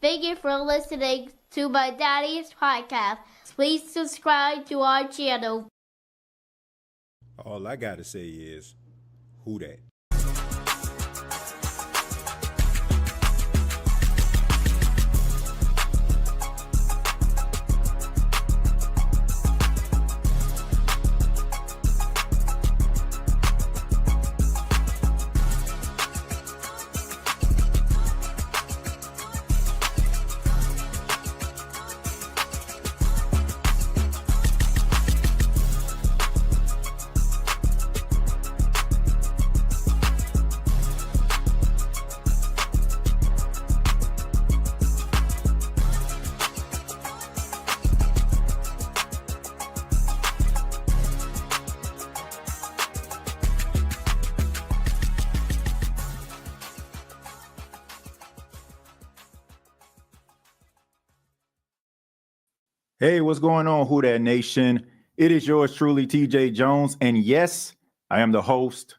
Thank you for listening to my daddy's podcast. Please subscribe to our channel. All I gotta say is, who dat? Hey, what's going on, Who Dat Nation? It is yours truly, TJ Jones. And yes, I am the host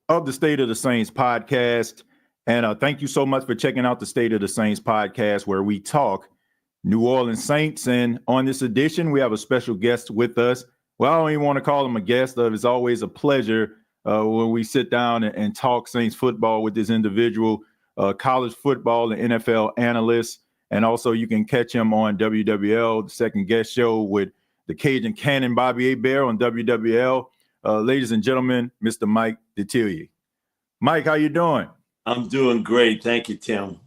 of the State of the Saints podcast. And thank you so much for checking out the State of the Saints podcast, where we talk New Orleans Saints. And on this edition, we have a special guest with us. Well, I don't even want to call him a guest. It's always a pleasure when we sit down and talk Saints football with this individual, college football and NFL analyst. And also you can catch him on WWL, the Second Guest Show with the Cajun Cannon, Bobby Hebert on WWL. Ladies and gentlemen, Mr. Mike Detillier. Mike, how you doing? I'm doing great. Thank you, Tim.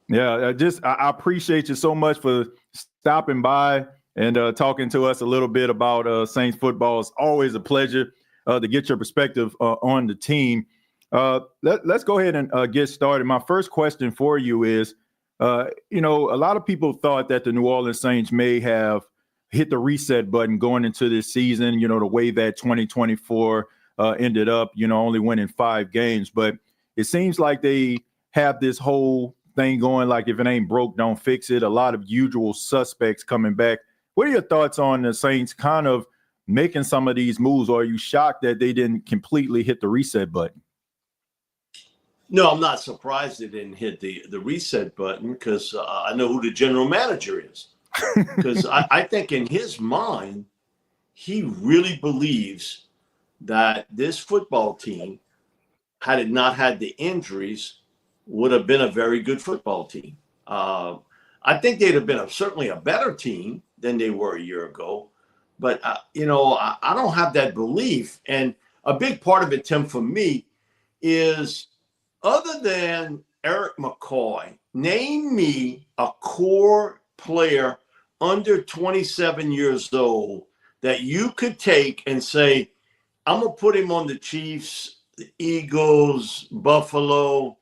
Yeah, I appreciate you so much for stopping by and talking to us a little bit about Saints football. It's always a pleasure to get your perspective on the team. Let's go ahead and get started. My first question for you is, a lot of people thought that the New Orleans Saints may have hit the reset button going into this season, the way that 2024 ended up, only winning 5 games. But it seems like they have this whole thing going, like if it ain't broke, don't fix it. A lot of usual suspects coming back. What are your thoughts on the Saints kind of making some of these moves, or are you shocked that they didn't completely hit the reset button? No, I'm not surprised they didn't hit the reset button, because I know who the general manager is. Because I think in his mind, he really believes that this football team, had it not had the injuries, would have been a very good football team. I think they'd have been certainly a better team than they were a year ago. But, I don't have that belief. And a big part of it, Tim, for me, is other than Eric McCoy, name me a core player under 27 years old that you could take and say, I'm going to put him on the Chiefs, the Eagles, Buffalo,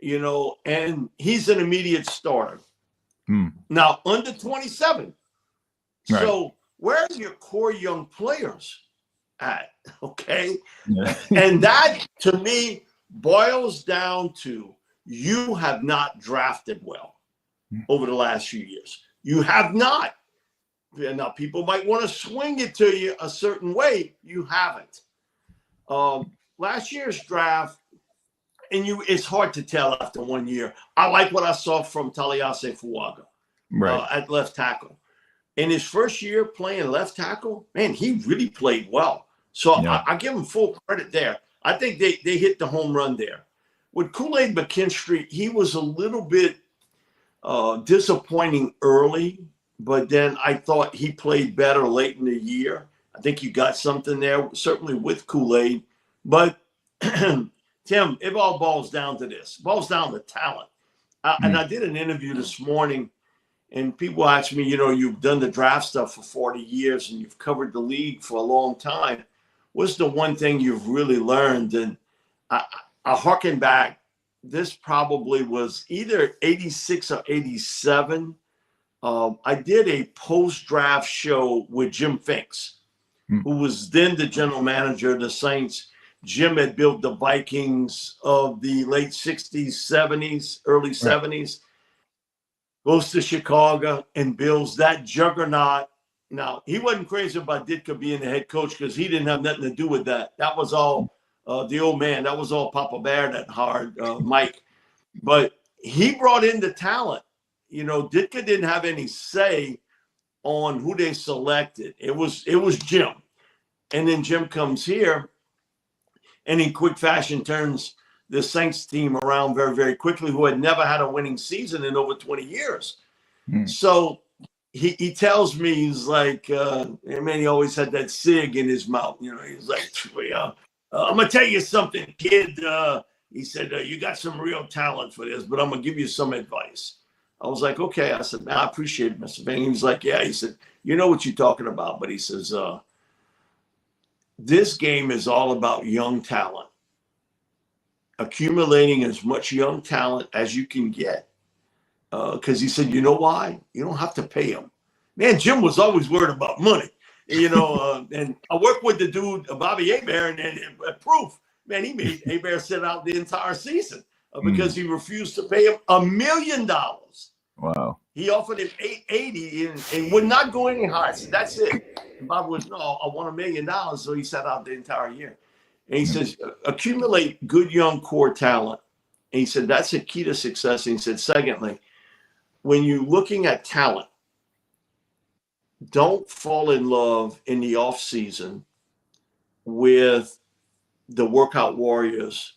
and he's an immediate starter. Now, under 27. Right. So where's your core young players at? Okay. Yeah. And that, to me, boils down to you have not drafted well over the last few years. You have not. Now, people might want to swing it to you a certain way. You haven't. Last year's draft, and it's hard to tell after 1 year. I like what I saw from Taliase Fuaga at left tackle. In his first year playing left tackle, man, he really played well. So yeah. I give him full credit there. I think they hit the home run there. With Kool-Aid McKinstry, he was a little bit disappointing early, but then I thought he played better late in the year. I think you got something there, certainly with Kool-Aid. But, Tim, it all boils down to this. It boils down to talent. And I did an interview this morning, and people asked me, you've done the draft stuff for 40 years, and you've covered the league for a long time. What's the one thing you've really learned? And I harken back. This probably was either 86 or 87. I did a post-draft show with Jim Finks, who was then the general manager of the Saints. Jim had built the Vikings of the late 60s, 70s, early 70s. Goes to Chicago and builds that juggernaut. Now, he wasn't crazy about Ditka being the head coach, because he didn't have nothing to do with that. That was all the old man. That was all Papa Bear that hired Mike. But he brought in the talent. You know, Ditka didn't have any say on who they selected. It was Jim. And then Jim comes here and in quick fashion turns the Saints team around very, very quickly, who had never had a winning season in over 20 years. So he tells me, he's like, man, he always had that cig in his mouth. You know, he's like, I'm going to tell you something, kid. He said, you got some real talent for this, but I'm going to give you some advice. I was like, okay. I said, man, I appreciate it, Mr. Van. He was like, yeah. He said, you know what you're talking about. But he says, this game is all about young talent, accumulating as much young talent as you can get. Because he said, you know why? You don't have to pay him. Man, Jim was always worried about money. You know, and I worked with the dude, Bobby Hebert, and proof. Man, he made Hebert sit out the entire season because he refused to pay him $1 million. Wow. He offered him $880 and would not go any higher. So that's it. And Bob was, no, I want $1 million. So he sat out the entire year. And he says, accumulate good young core talent. And he said, that's a key to success. And he said, secondly, when you're looking at talent, don't fall in love in the off season with the workout warriors.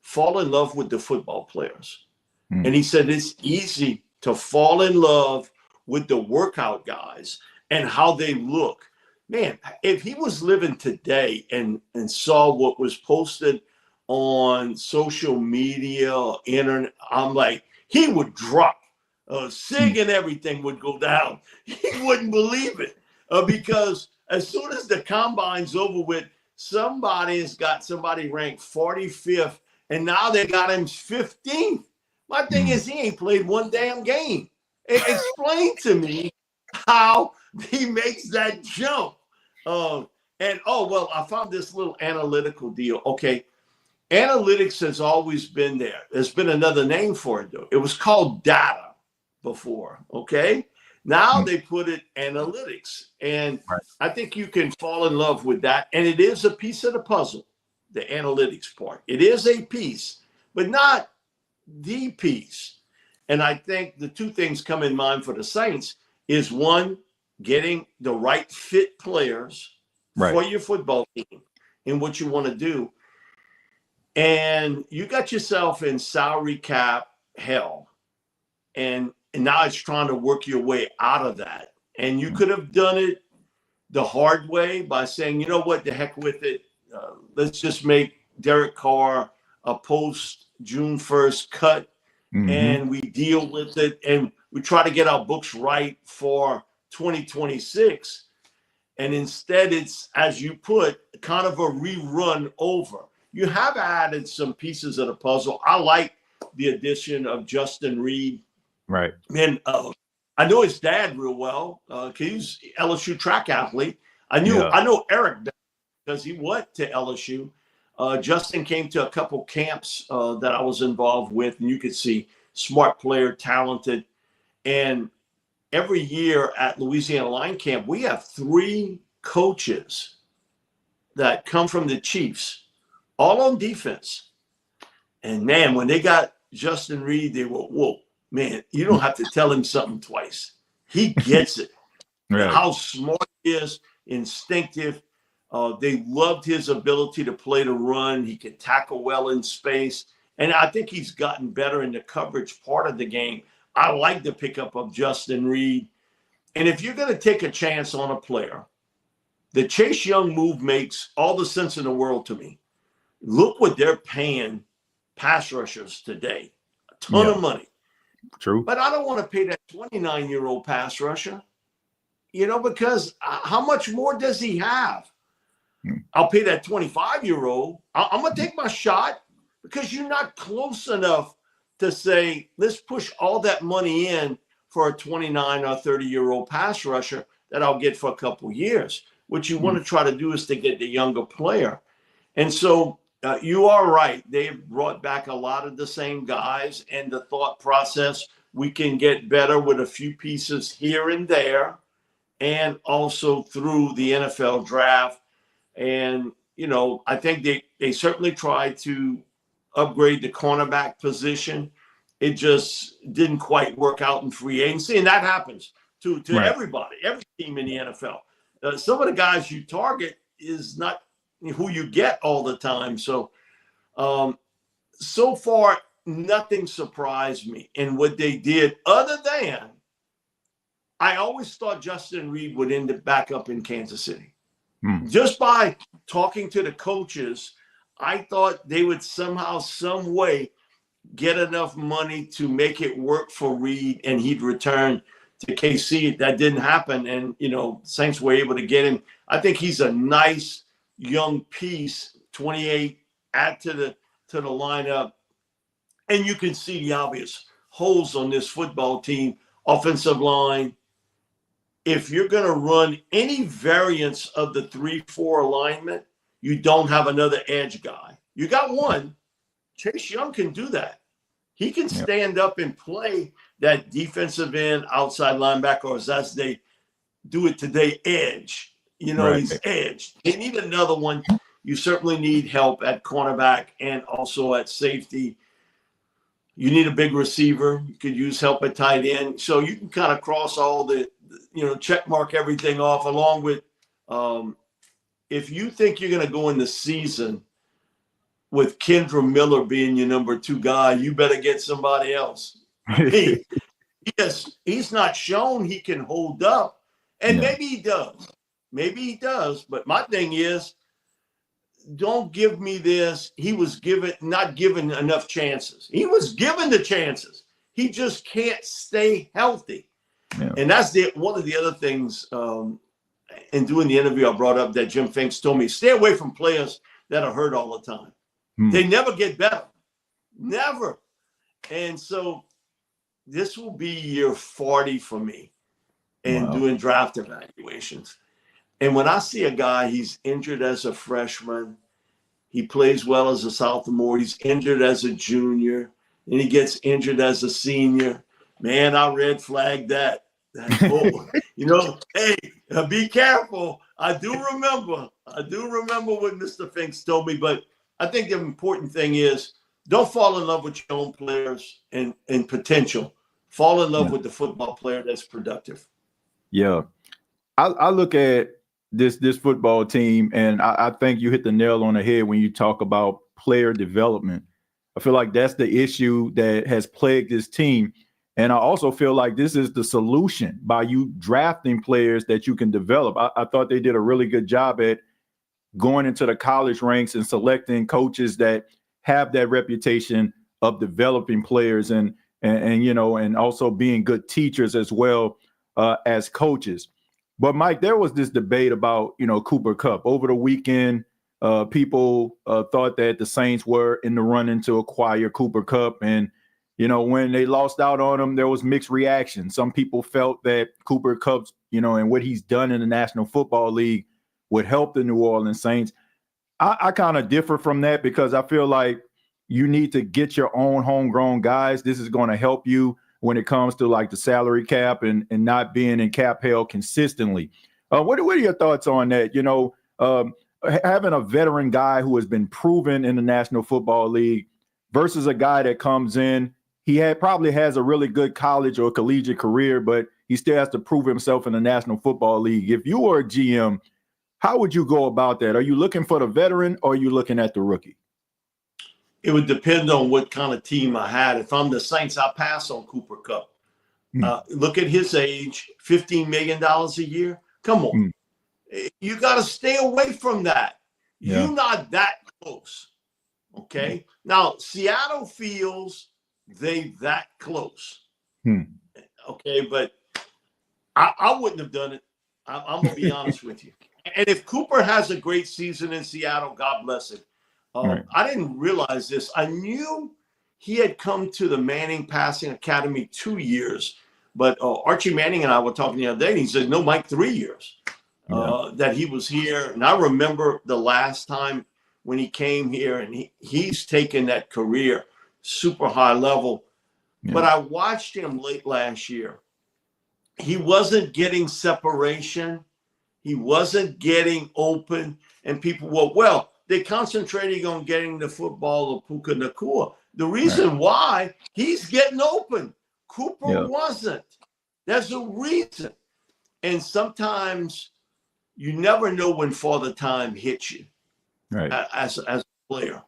Fall in love with the football players. And he said, it's easy to fall in love with the workout guys and how they look. Man, if he was living today and saw what was posted on social media, internet, I'm like, he would drop. Sig and everything would go down. He wouldn't believe it because as soon as the combine's over with, somebody's got somebody ranked 45th, and now they got him 15th. My thing is, he ain't played one damn game. Explain to me how he makes that jump. I found this little analytical deal. Okay. Analytics has always been there. There's been another name for it, though. It was called data before. Okay. Now they put it analytics. And I think you can fall in love with that. And it is a piece of the puzzle, the analytics part. It is a piece, but not the piece. And I think the two things come in mind for the Saints is one, getting the right fit players for your football team and what you want to do. And you got yourself in salary cap hell. And now it's trying to work your way out of that. And you could have done it the hard way by saying, you know what, the heck with it. Let's just make Derek Carr a post June 1st cut and we deal with it. And we try to get our books right for 2026. And instead it's, as you put, kind of a rerun over. You have added some pieces of the puzzle. I like the addition of Justin Reed. Right. Man, I know his dad real well. He's LSU track athlete. I know Eric because he went to LSU. Justin came to a couple camps that I was involved with, and you could see smart player, talented. And every year at Louisiana Line Camp, we have 3 coaches that come from the Chiefs, all on defense. And man, when they got Justin Reed, they were, whoa, man, you don't have to tell him something twice. He gets it. How smart he is, instinctive. They loved his ability to play the run. He could tackle well in space. And I think he's gotten better in the coverage part of the game. I like the pickup of Justin Reed. And if you're going to take a chance on a player, the Chase Young move makes all the sense in the world to me. Look what they're paying pass rushers today. A ton of money. True. But I don't want to pay that 29-year-old pass rusher, because how much more does he have? I'll pay that 25-year-old. I'm going to take my shot because you're not close enough to say, let's push all that money in for a 29 or 30-year-old pass rusher that I'll get for a couple years. What you want to try to do is to get the younger player. And so you are right. They've brought back a lot of the same guys, and the thought process, we can get better with a few pieces here and there, and also through the NFL draft. And, I think they certainly tried to upgrade the cornerback position. it just didn't quite work out in free agency. And that happens to Right. everybody, every team in the NFL. Some of the guys you target is not who you get all the time. So, so far, nothing surprised me in what they did, other than I always thought Justin Reed would end up back up in Kansas City. Just by talking to the coaches, I thought they would somehow, some way get enough money to make it work for Reed and he'd return to KC. That didn't happen. And, Saints were able to get him. I think he's a nice young piece, 28, add to the lineup. And you can see the obvious holes on this football team, offensive line. If you're going to run any variance of the 3-4 alignment, you don't have another edge guy. You got one. Chase Young can do that. He can stand up and play that defensive end, outside linebacker, or as they do it today, edge. He's edge. They need another one. You certainly need help at cornerback and also at safety. You need a big receiver. You could use help at tight end. So you can kind of cross all the, check mark everything off, along with if you think you're going to go in the season with Kendra Miller being your number 2 guy, you better get somebody else. He's not shown he can hold up, and maybe he does. Maybe he does. But my thing is, don't give me this. He was not given enough chances. He was given the chances. He just can't stay healthy. Yeah. And that's one of the other things in doing the interview I brought up that Jim Finks told me, stay away from players that are hurt all the time. They never get better. Never. And so this will be year 40 for me in doing draft evaluations. And when I see a guy, he's injured as a freshman, he plays well as a sophomore, he's injured as a junior, and he gets injured as a senior, man, I red flag that. Hey, be careful. I do remember what Mr. Finks told me, but I think the important thing is don't fall in love with your own players and potential. Fall in love with the football player that's productive. Yeah. I look at this football team, and I think you hit the nail on the head when you talk about player development. I feel like that's the issue that has plagued this team. And I also feel like this is the solution by you drafting players that you can develop. I thought they did a really good job at going into the college ranks and selecting coaches that have that reputation of developing players and also being good teachers as well as coaches. But Mike, there was this debate about, Cooper Kupp over the weekend. People thought that the Saints were in the running to acquire Cooper Kupp. And, when they lost out on him, there was mixed reaction. Some people felt that Cooper Kupp's, and what he's done in the National Football League would help the New Orleans Saints. I kind of differ from that because I feel like you need to get your own homegrown guys. This is going to help you when it comes to like the salary cap and not being in cap hell consistently. What are your thoughts on that? Having a veteran guy who has been proven in the National Football League versus a guy that comes in, probably has a really good college or collegiate career, but he still has to prove himself in the National Football League. If you were a GM, how would you go about that? Are you looking for the veteran or are you looking at the rookie? It would depend on what kind of team I had. If I'm the Saints, I'll pass on Cooper Kupp. Look at his age, $15 million a year. Come on. You got to stay away from that. Yeah. You're not that close. Okay? Now, Seattle feels they that close. Okay, but I wouldn't have done it. I'm going to be honest with you. And if Cooper has a great season in Seattle, God bless him. I didn't realize this. I knew he had come to the Manning Passing Academy 2 years, but Archie Manning and I were talking the other day, and he said, no, Mike, 3 years that he was here. And I remember the last time when he came here, and he's taken that career super high level. Yeah. But I watched him late last year. He wasn't getting separation. He wasn't getting open. And people were, they're concentrating on getting the football of Puka Nacua. The reason why, he's getting open. Cooper wasn't. There's a reason. And sometimes you never know when Father Time hits you as a player.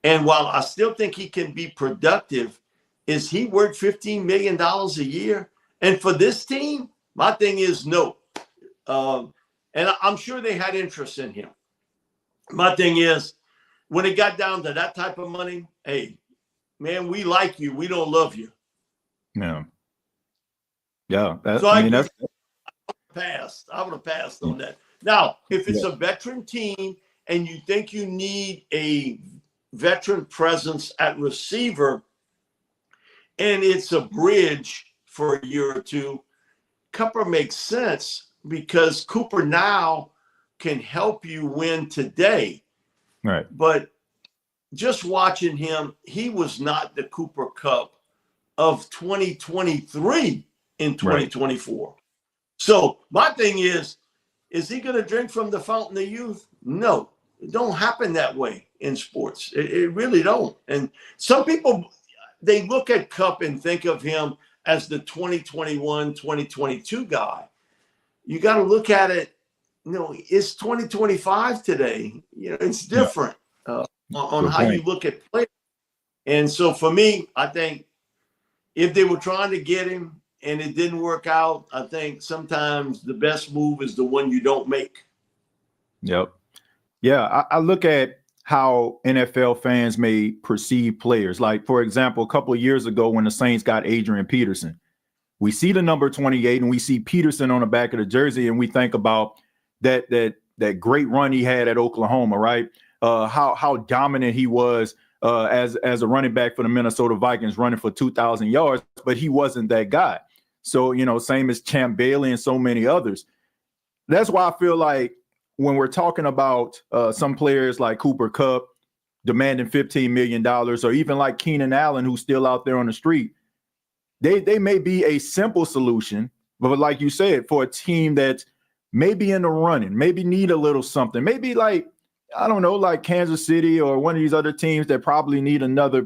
And while I still think he can be productive, is he worth $15 million a year? And for this team, my thing is no. And I'm sure they had interest in him. My thing is, when it got down to that type of money, hey, man, we like you. We don't love you. No. Yeah. So I would have passed on that. Now, if it's a veteran team and you think you need a veteran presence at receiver and it's a bridge for a year or two, Cooper makes sense because Cooper now can help you win today. Right. But just watching him, he was not the Cooper Kupp of 2023 in 2024. Right. So my thing is he going to drink from the fountain of youth? No, it don't happen that way in sports. It really don't. And some people, they look at Kupp and think of him as the 2021, 2022 guy. You got to look at it, it's 2025 today. It's different on how you look at players. And so for me, I think if they were trying to get him and it didn't work out, I think sometimes the best move is the one you don't make. Yep. Yeah, I look at how NFL fans may perceive players. Like, for example, a couple of years ago when the Saints got Adrian Peterson, we see the number 28 and we see Peterson on the back of the jersey and we think about that great run he had at Oklahoma, right? How dominant he was as a running back for the Minnesota Vikings, running for 2,000 yards, but he wasn't that guy. So, same as Champ Bailey and so many others. That's why I feel like when we're talking about some players like Cooper Kupp demanding $15 million, or even like Keenan Allen, who's still out there on the street, they may be a simple solution, but like you said, for a team that's maybe in the running, maybe need a little something, maybe like, I don't know, like Kansas City or one of these other teams that probably need another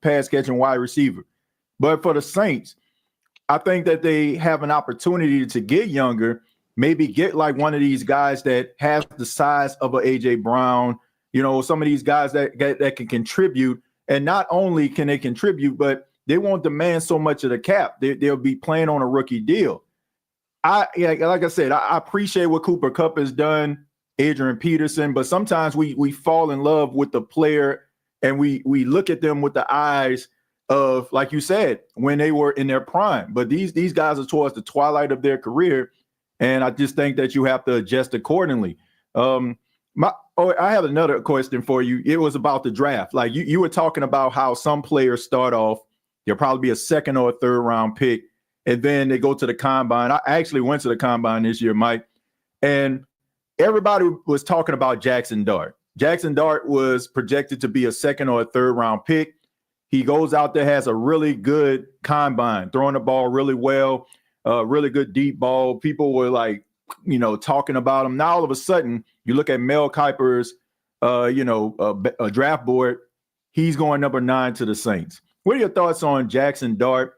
pass catching wide receiver. But for the Saints, I think that they have an opportunity to get younger, maybe get like one of these guys that has the size of an A.J. Brown, some of these guys that can contribute. And not only can they contribute, but they won't demand so much of the cap. They'll be playing on a rookie deal. Like I said, I appreciate what Cooper Kupp has done, Adrian Peterson, but sometimes we fall in love with the player and we look at them with the eyes of, like you said, when they were in their prime. But these guys are towards the twilight of their career, and I just think that you have to adjust accordingly. I have another question for you. It was about the draft. Like you were talking about how some players start off, they'll probably be a second or a third round pick, and then they go to the combine. I actually went to the combine this year, Mike, and everybody was talking about Jackson Dart. Jackson Dart was projected to be a second or a third round pick. He goes out there, has a really good combine, throwing the ball really well, really good deep ball. People were like, talking about him. Now all of a sudden, you look at Mel Kiper's, a draft board. He's going number 9 to the Saints. What are your thoughts on Jackson Dart?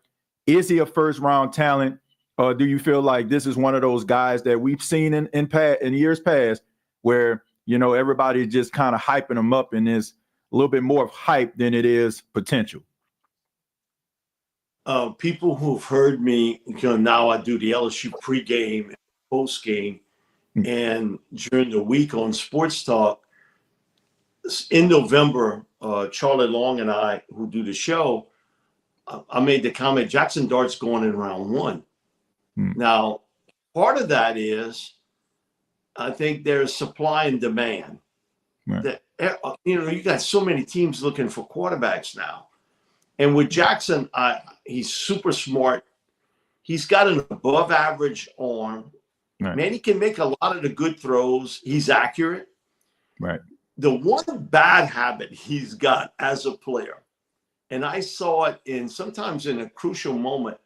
Is he a first round talent? Or do you feel like this is one of those guys that we've seen in years past where, everybody just kind of hyping him up and is a little bit more of hype than it is potential? People who've heard me, now I do the LSU pregame and postgame, and during the week on Sports Talk, in November, Charlie Long and I, who do the show, I made the comment, Jackson Dart's going in round 1. Now, part of that is, I think there's supply and demand. Right. You got so many teams looking for quarterbacks now. And with Jackson, he's super smart. He's got an above average arm. Right. Man, he can make a lot of the good throws. He's accurate. Right. The one bad habit he's got as a player, and I saw it sometimes in a crucial moment,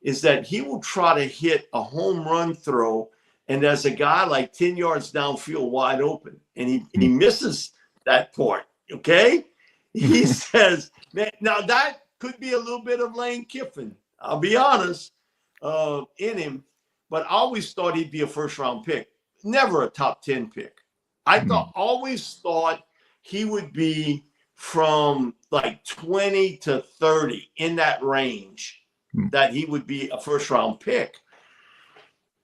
is that he will try to hit a home run throw, and there's a guy like 10 yards downfield wide open, and he misses that part, okay? He says, man, now that could be a little bit of Lane Kiffin, I'll be honest, in him, but I always thought he'd be a first-round pick, never a top 10 pick. I always thought he would be from like 20 to 30 in that range, that he would be a first-round pick.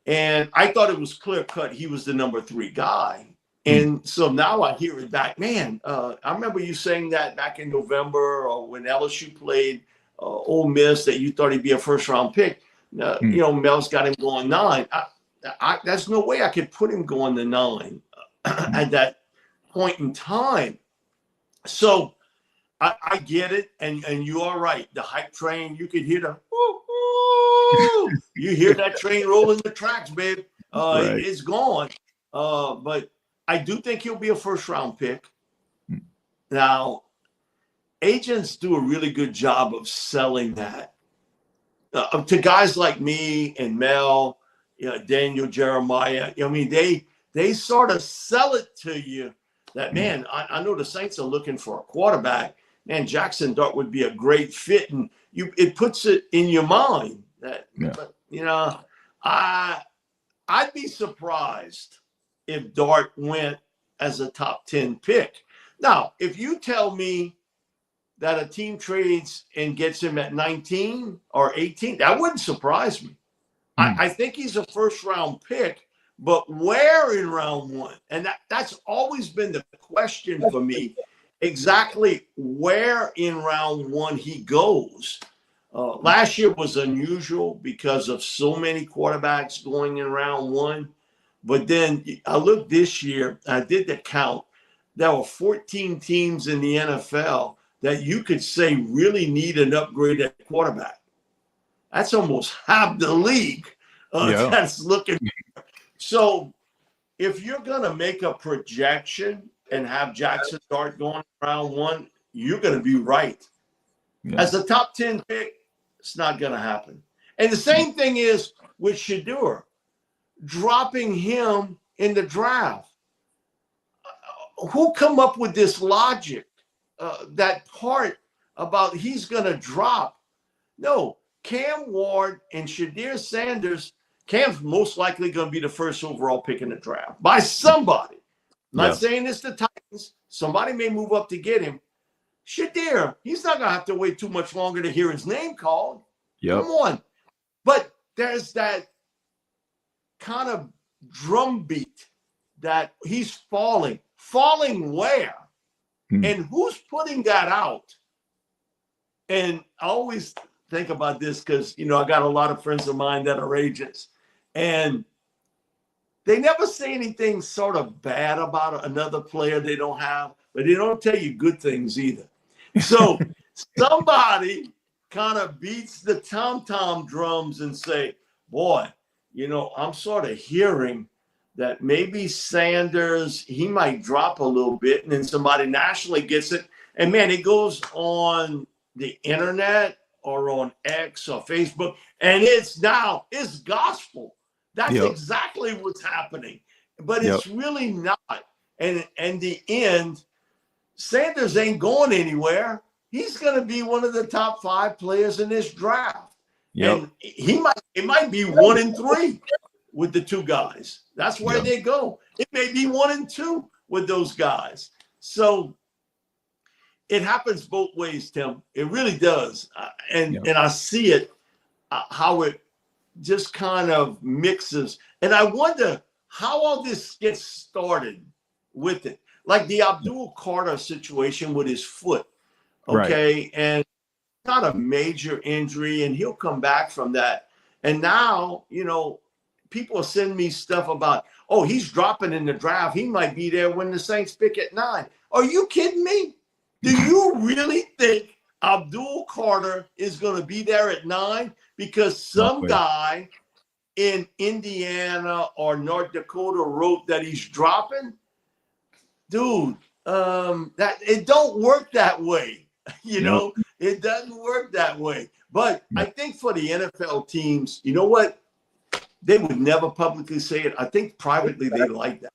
And I thought it was clear-cut he was the number 3 guy. And so now I hear it back. Man, I remember you saying that back in November or when LSU played Ole Miss that you thought he'd be a first-round pick. You know, Mel's got him going 9. There's no way I could put him going to 9 at that point in time. So I get it. And you are right. The hype train, you could hear the, woo, you hear that train rolling the tracks, babe. Right. It's gone. But I do think he'll be a first-round pick. Now, agents do a really good job of selling that to guys like me and Mel, Daniel, Jeremiah. I mean, they sort of sell it to you that, man, I know the Saints are looking for a quarterback. Man, Jackson Dart would be a great fit, and it puts it in your mind that. But, I'd be surprised if Dart went as a top 10 pick. Now, if you tell me that a team trades and gets him at 19 or 18, that wouldn't surprise me. I think he's a first-round pick, but where in round 1? And that's always been the question for me, exactly where in round 1 he goes. Last year was unusual because of so many quarterbacks going in round 1. But then I looked this year, I did the count. There were 14 teams in the NFL that you could say really need an upgrade at quarterback. That's almost half the league that's looking. So if you're going to make a projection and have Jackson Dart going round 1, you're going to be right. Yeah. As a top 10 pick, it's not going to happen. And the same thing is with Shadeur. Dropping him in the draft. Who come up with this logic, that part about he's going to drop? No, Cam Ward and Shadeur Sanders, Cam's most likely going to be the first overall pick in the draft by somebody. I'm not saying it's the Titans. Somebody may move up to get him. Shadeur, he's not going to have to wait too much longer to hear his name called. Come on. But there's that kind of drumbeat that he's falling where? And who's putting that out? And I always think about this because, I got a lot of friends of mine that are agents, and they never say anything sort of bad about another player they don't have, but they don't tell you good things either. So somebody kind of beats the tom-tom drums and say, boy, I'm sort of hearing that maybe Sanders, he might drop a little bit, and then somebody nationally gets it. And, man, it goes on the internet or on X or Facebook, and it's gospel. That's exactly what's happening. But it's really not. And in the end, Sanders ain't going anywhere. He's going to be one of the top 5 players in this draft. And it might be 1 and 3 with the 2 guys. That's where they go. It may be 1 and 2 with those guys. So it happens both ways, Tim. It really does. And I see it, how it just kind of mixes. And I wonder how all this gets started with it. Like the Abdul Carter situation with his foot. Okay. Right. And not a major injury, and he'll come back from that. And now, people are sending me stuff about, he's dropping in the draft. He might be there when the Saints pick at 9. Are you kidding me? Do you really think Abdul Carter is going to be there at 9 because some guy in Indiana or North Dakota wrote that he's dropping? Dude, that it don't work that way. It doesn't work that way. But I think for the NFL teams, you know what? They would never publicly say it. I think privately they like that.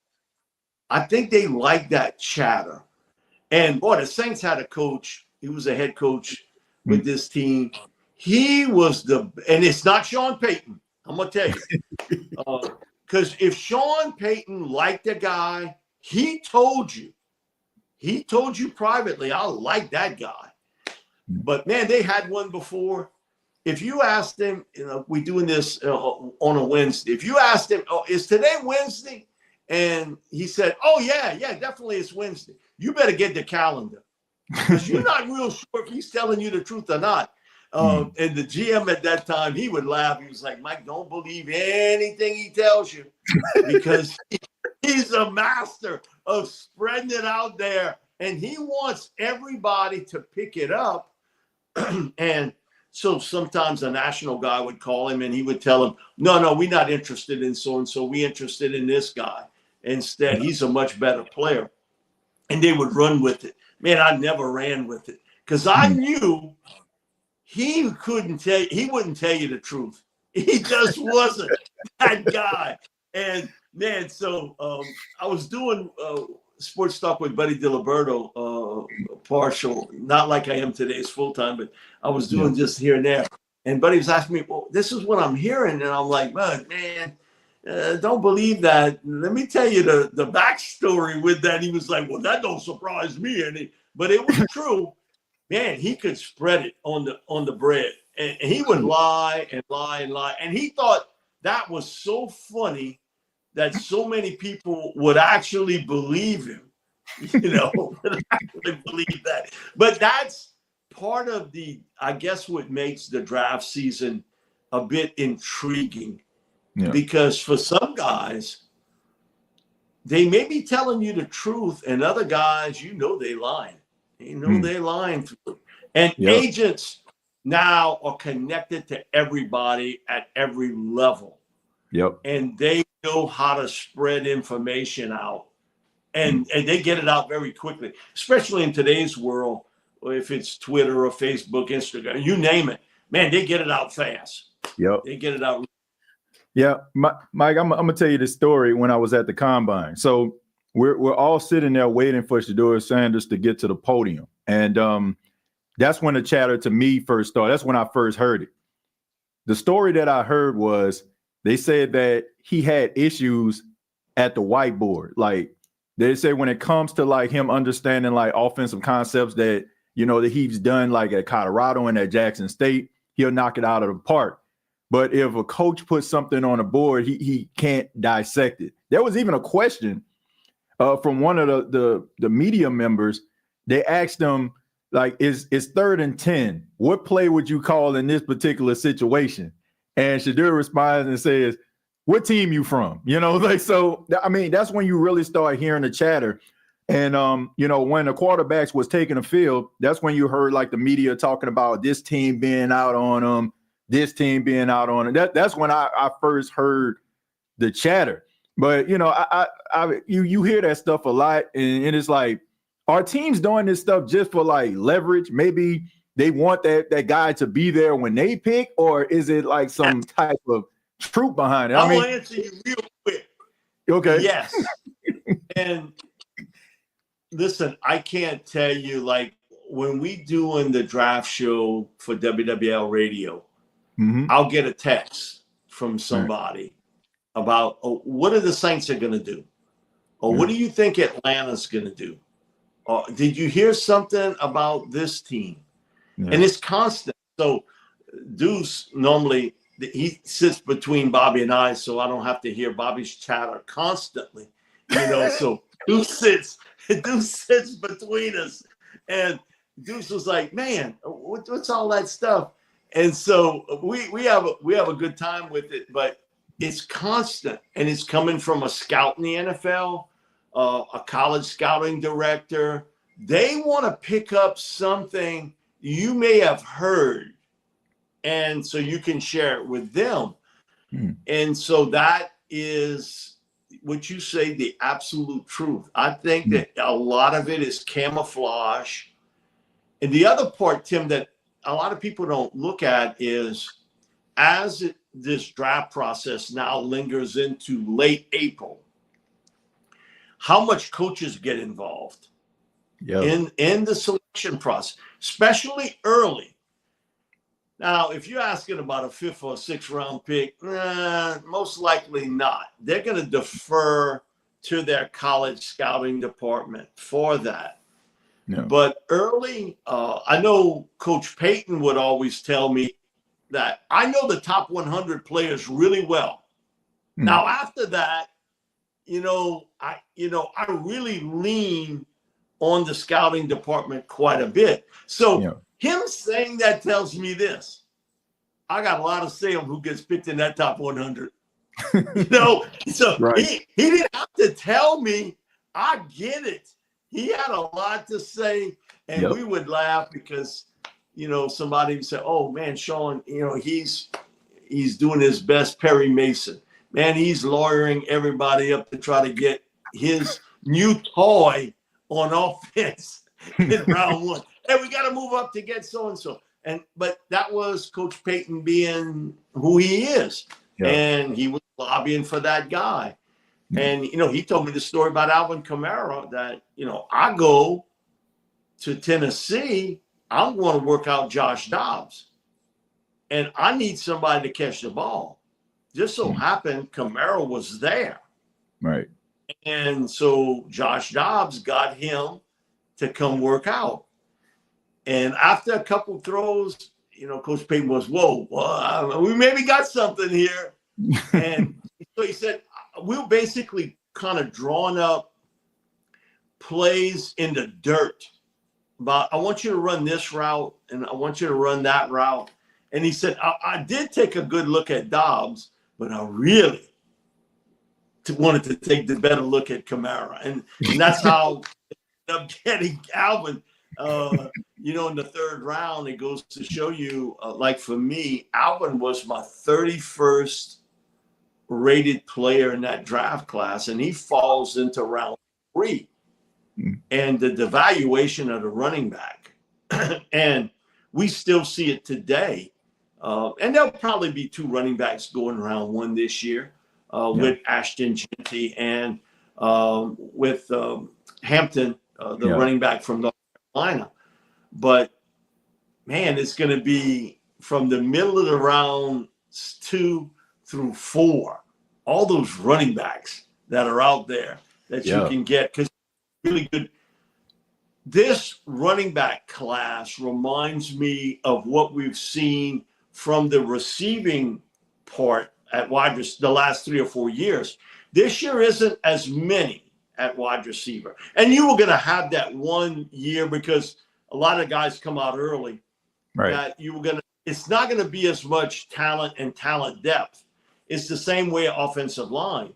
I think they like that chatter. And boy, the Saints had a coach. He was a head coach with this team. He was and it's not Sean Payton. I'm going to tell you. Because if Sean Payton liked the guy, he told you privately, I like that guy. But man, they had one before. If you asked him, we're doing this on a Wednesday. If you asked him, oh, is today Wednesday? And he said, oh, yeah, definitely it's Wednesday. You better get the calendar because you're not real sure if he's telling you the truth or not. And the GM at that time, he would laugh. He was like, Mike, don't believe anything he tells you because he's a master of spreading it out there. And he wants everybody to pick it up. And so sometimes a national guy would call him and he would tell him, no, we're not interested in so-and-so. We're interested in this guy. Instead, he's a much better player. And they would run with it. Man, I never ran with it because I knew he wouldn't tell you the truth. He just wasn't that guy. And man, so I was doing sports talk with Buddy Diliberto, partial, not like I am today, it's full time, but I was doing just here and there. And Buddy was asking me, well, this is what I'm hearing. And I'm like, man, don't believe that. Let me tell you the backstory with that. He was like, well, that don't surprise me. But it was true. Man, he could spread it on the bread. And he would lie and lie and lie. And he thought that was so funny that so many people would actually believe him, would actually believe that. But that's part of I guess what makes the draft season a bit intriguing. Yeah. Because for some guys, they may be telling you the truth, and other guys, they lying. They lying through. And agents now are connected to everybody at every level. Yep. And they know how to spread information out. And they get it out very quickly, especially in today's world, if it's Twitter or Facebook, Instagram, you name it. Man, they get it out fast. Yep. They get it out. Yeah. Mike, I'm going to tell you this story when I was at the Combine. So we're all sitting there waiting for Shadeur Sanders to get to the podium. And that's when the chatter to me first started. That's when I first heard it. The story that I heard was they said that he had issues at the whiteboard. Like they say when it comes to like him understanding like offensive concepts that, that he's done like at Colorado and at Jackson State, he'll knock it out of the park. But if a coach puts something on a board, he can't dissect it. There was even a question from one of the media members. They asked him, like, is 3rd and 10? What play would you call in this particular situation? And Shadeur responds and says, what team you from? So, I mean, that's when you really start hearing the chatter. And, when the quarterbacks was taking the field, that's when you heard like the media talking about this team being out on them, this team being out on it. That's when I first heard the chatter. But, you hear that stuff a lot. And it's like, are teams doing this stuff just for like leverage? Maybe they want that guy to be there when they pick, or is it like some type of truth behind it? I'll answer you real quick. Okay. Yes. And listen, I can't tell you, like when we doing the draft show for WWL radio, I'll get a text from somebody about, what are the Saints are going to do? Or what do you think Atlanta's going to do? Did you hear something about this team? Yeah. And it's constant. So Deuce normally, he sits between Bobby and I, so I don't have to hear Bobby's chatter constantly. So Deuce sits between us. And Deuce was like, man, what's all that stuff? And so we have a good time with it, but it's constant. And it's coming from a scout in the NFL, a college scouting director. They want to pick up something you may have heard, and so you can share it with them. And so that is what you say, the absolute truth. I think that a lot of it is camouflage. And the other part, Tim, that a lot of people don't look at is this draft process now lingers into late April, how much coaches get involved. in the selection process, especially early. Now, if you're asking about a 5th or 6th round pick, most likely not. They're going to defer to their college scouting department for that. Yeah. But early, I know Coach Payton would always tell me that I know the top 100 players really well. Now, after that, I really lean on the scouting department quite a bit. So him saying that tells me this: I got a lot to say on who gets picked in that top 100. So right. he didn't have to tell me. I get it. He had a lot to say, and we would laugh because, somebody would say, "Oh man, Sean, he's doing his best Perry Mason. Man, he's lawyering everybody up to try to get his new toy on offense in round 1. Hey, we got to move up to get so-and-so." But that was Coach Payton being who he is. Yeah. And he was lobbying for that guy. And, he told me the story about Alvin Kamara that, I go to Tennessee, I'm going to work out Josh Dobbs. And I need somebody to catch the ball. Just so happened Kamara was there. Right. And so Josh Dobbs got him to come work out. And after a couple throws, Coach Payton was, whoa, we maybe got something here. And so he said, we're basically kind of drawing up plays in the dirt. But I want you to run this route, and I want you to run that route. And he said, I did take a good look at Dobbs, but I really wanted to take the better look at Kamara. And that's how I'm getting Alvin. In the 3rd round, it goes to show you, like for me, Alvin was my 31st rated player in that draft class, and he falls into round 3. And the devaluation of the running back. And we still see it today. And there'll probably be 2 running backs going round 1 this year with Ashton Genty and with Hampton, the running back from North Carolina. But, man, it's going to be from the middle of the round 2 through 4, all those running backs that are out there that you can get, because really good. This running back class reminds me of what we've seen from the receiving part at wide receiver the last 3 or 4 years. This year isn't as many at wide receiver. And you were going to have that 1 year because a lot of guys come out early. Right. That it's not going to be as much talent and talent depth. It's the same way offensive line.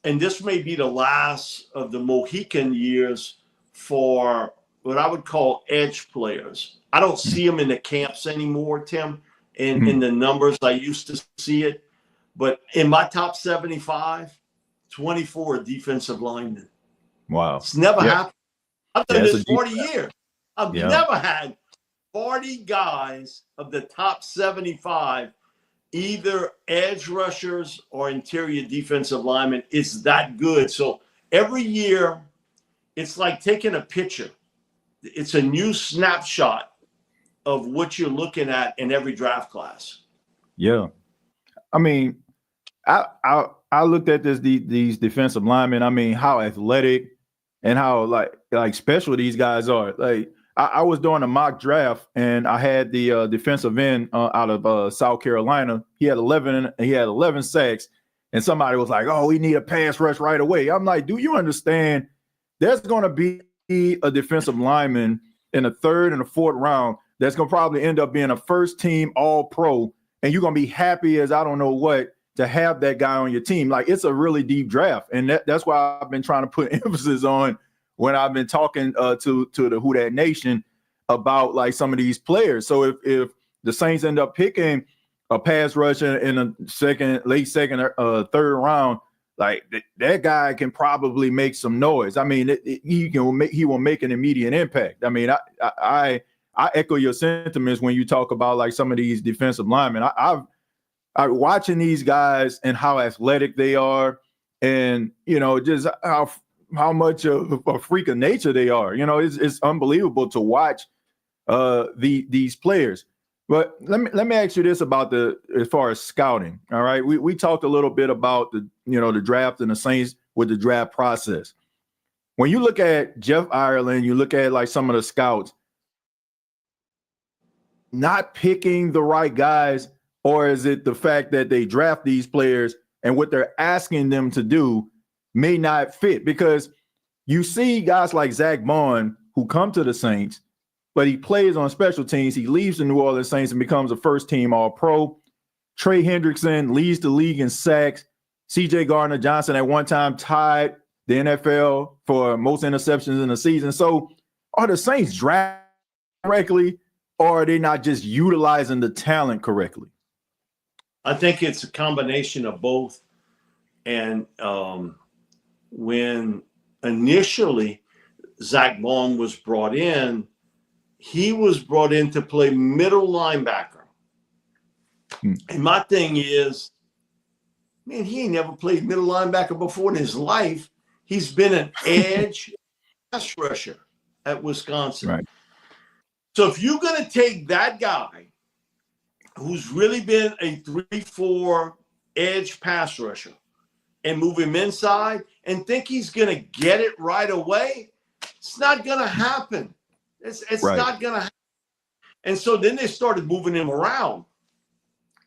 And this may be the last of the Mohican years for what I would call edge players. I don't see them in the camps anymore, Tim, in the numbers I used to see it. But in my top 75, 24 defensive linemen. Wow. It's never happened. I've done this 40 years. I've never had 40 guys of the top 75 either edge rushers or interior defensive linemen. It's that good. So every year, it's like taking a picture. It's a new snapshot of what you're looking at in every draft class. Yeah. I mean, I looked at these defensive linemen. I mean, how athletic and how like special these guys are. Like I was doing a mock draft and I had the defensive end out of South Carolina. He had 11 sacks, and somebody was like, "Oh, we need a pass rush right away." I'm like, "Do you understand? There's going to be a defensive lineman in the 3rd and the 4th round that's going to probably end up being a first-team All-Pro, and you're going to be happy as I don't know what to have that guy on your team." Like, it's a really deep draft, and that's why I've been trying to put emphasis on when I've been talking to the Who Dat Nation about like some of these players. So if the Saints end up picking a pass rusher in a late second or 3rd round, like that guy can probably make some noise. I mean, he will make an immediate impact. I mean, I echo your sentiments when you talk about like some of these defensive linemen. I'm watching these guys and how athletic they are, and just how how much of a freak of nature they are. You know, it's unbelievable to watch these players. But let me ask you this about as far as scouting. All right, we talked a little bit about the draft and the Saints with the draft process. When you look at Jeff Ireland, you look at like some of the scouts not picking the right guys, or is it the fact that they draft these players and what they're asking them to do may not fit? Because you see guys like Zach Bond who come to the Saints, but he plays on special teams. He leaves the New Orleans Saints and becomes a first-team All-Pro. Trey Hendrickson leads the league in sacks. C.J. Gardner-Johnson at one time tied the NFL for most interceptions in the season. So are the Saints drafting correctly, or are they not just utilizing the talent correctly? I think it's a combination of both. And when initially Zach Bond was brought in, he was brought in to play middle linebacker. And my thing is, man, he ain't never played middle linebacker before in his life. He's been an edge pass rusher at Wisconsin. Right. So if you're going to take that guy who's really been a 3-4 edge pass rusher and move him inside and think he's going to get it right away, it's not going to happen. It's right. not going to happen. And so then they started moving him around.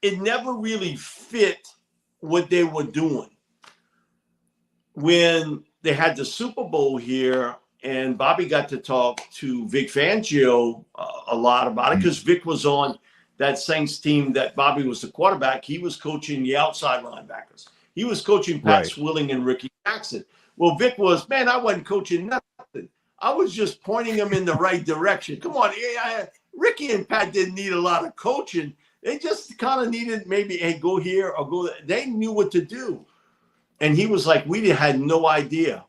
It never really fit what they were doing. When they had the Super Bowl here and Bobby got to talk to Vic Fangio a lot about it, because Vic was on that Saints team that Bobby was the quarterback. He was coaching the outside linebackers. He was coaching Pat Swilling and Ricky Jackson. Well, Vic was, man, I wasn't coaching nothing. I was just pointing them in the right direction. Come on, Ricky and Pat didn't need a lot of coaching. They just kind of needed maybe, hey, go here or go there. They knew what to do. And he was like, we had no idea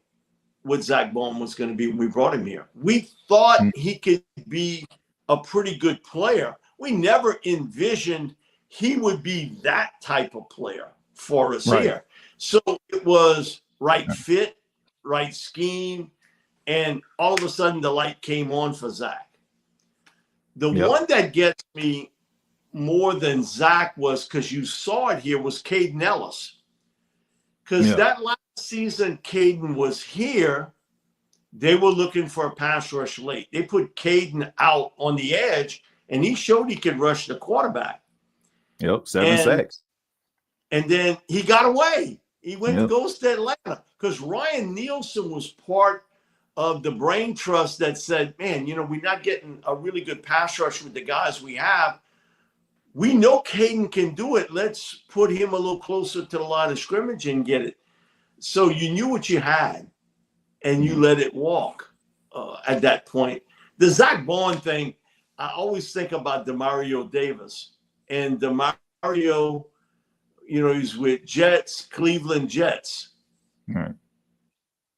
what Zach Bond was going to be when we brought him here. We thought he could be a pretty good player. We never envisioned he would be that type of player for us here. So it was right fit, right scheme, and all of a sudden the light came on for Zach. The one that gets me more than Zach was, because you saw it here, was Caden Ellis. Because that last season Caden was here, they were looking for a pass rush late. They put Caden out on the edge, and he showed he could rush the quarterback. 7 sacks. And then he got away. He went to goes to Atlanta, because Ryan Nielsen was part of the brain trust that said, man, we're not getting a really good pass rush with the guys we have. We know Caden can do it. Let's put him a little closer to the line of scrimmage and get it. So you knew what you had, and you let it walk at that point. The Zach Bond thing, I always think about Demario Davis. And Demario, he's with Cleveland Jets. Right.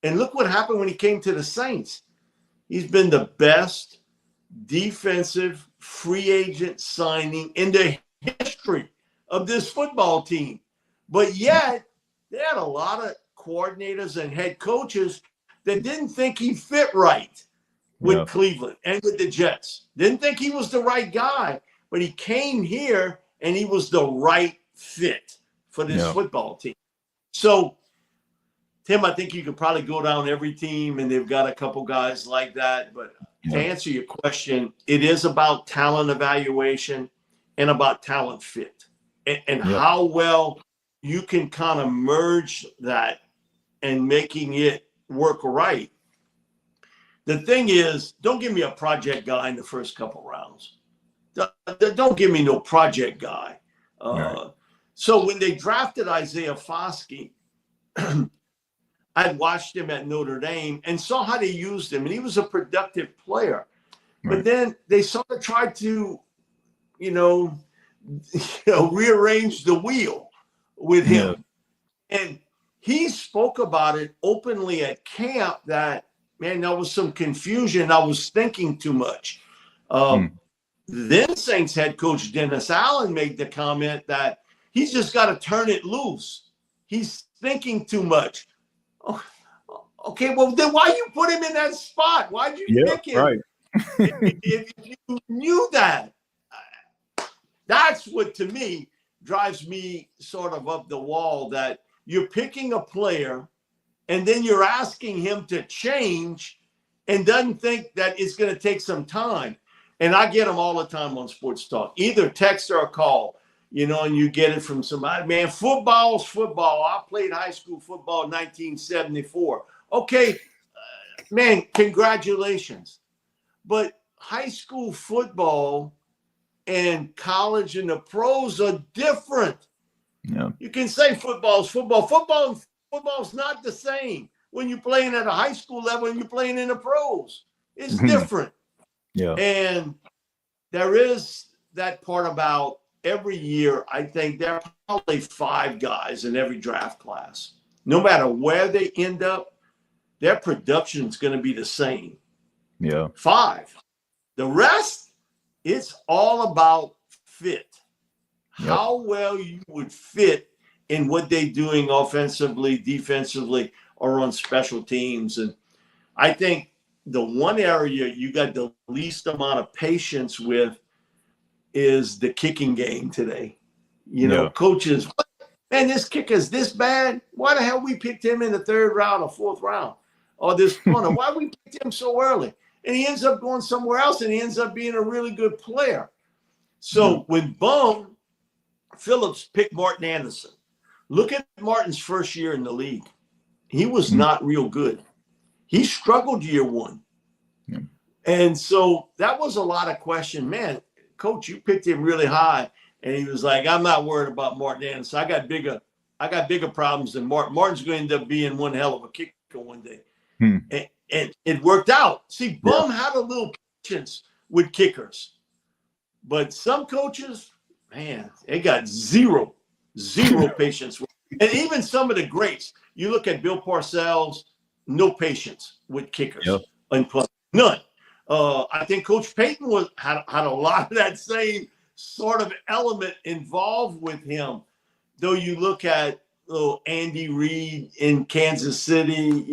And look what happened when he came to the Saints. He's been the best defensive free agent signing in the history of this football team. But yet, they had a lot of coordinators and head coaches that didn't think he fit right with Cleveland and with the Jets. Didn't think he was the right guy, but he came here and he was the right fit for this football team. So, Tim, I think you could probably go down every team, and they've got a couple guys like that. But to answer your question, it is about talent evaluation and about talent fit, and how well you can kind of merge that and making it work right. The thing is, don't give me a project guy in the first couple rounds. Don't give me no project guy. So when they drafted Isaiah Foskey, I'd watched him at Notre Dame and saw how they used him, and he was a productive player. But then they sort of tried to, rearrange the wheel with him. And he spoke about it openly at camp that, man, there was some confusion. I was thinking too much. Then Saints head coach Dennis Allen made the comment that he's just got to turn it loose. He's thinking too much. Okay, well, then why you put him in that spot? Why'd you pick him? Right. If you knew that, that's what, to me, drives me sort of up the wall, that you're picking a player and then you're asking him to change and doesn't think that it's going to take some time. And I get them all the time on Sports Talk, either text or a call, and you get it from somebody. Man, football's football. I played high school football in 1974. Okay, man, congratulations. But high school football and college and the pros are different. Yeah. You can say football's football. Football's not the same when you're playing at a high school level and you're playing in the pros. It's different. Yeah. And there is that part about every year. I think there are probably 5 guys in every draft class. No matter where they end up, their production is going to be the same. Yeah. 5. The rest, it's all about fit. Yep. How well you would fit in what they're doing offensively, defensively, or on special teams. And I think the one area you got the least amount of patience with is the kicking game today. Coaches, man, this kicker's this bad. Why the hell we picked him in the 3rd round or 4th round? Or this punter, why we picked him so early? And he ends up going somewhere else, and he ends up being a really good player. So when Bum Phillips picked Martin Anderson, look at Martin's first year in the league. He was not real good. He struggled year 1. Yeah. And so that was a lot of question. Man, coach, you picked him really high. And he was like, I'm not worried about Martin Anderson. I got bigger problems than Martin. Martin's going to end up being one hell of a kicker one day. And it worked out. See, Bum had a little patience with kickers. But some coaches, man, they got zero patience. And even some of the greats, you look at Bill Parcells, no patience with kickers. And none. I think Coach Payton had a lot of that same sort of element involved with him. Though you look at Andy Reid in Kansas City,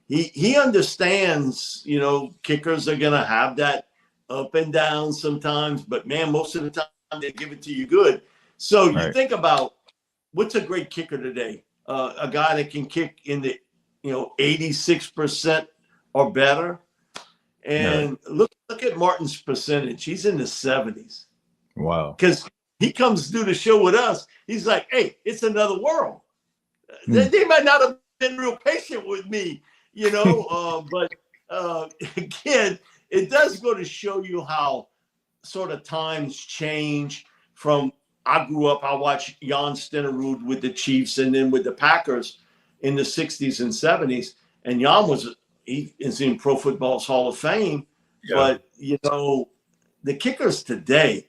he understands, kickers are going to have that up and down sometimes, but man, most of the time they give it to you good. So you think about what's a great kicker today? A guy that can kick in the, 86% or better. And look at Martin's percentage. He's in the 70s. Wow. Because he comes to do the show with us. He's like, hey, it's another world. They might not have been real patient with me, but again, it does go to show you how sort of times change from I grew up, I watched Jan Stenerud with the Chiefs and then with the Packers in the 60s and 70s. And Jan he is in Pro Football's Hall of Fame. Yeah. But, the kickers today,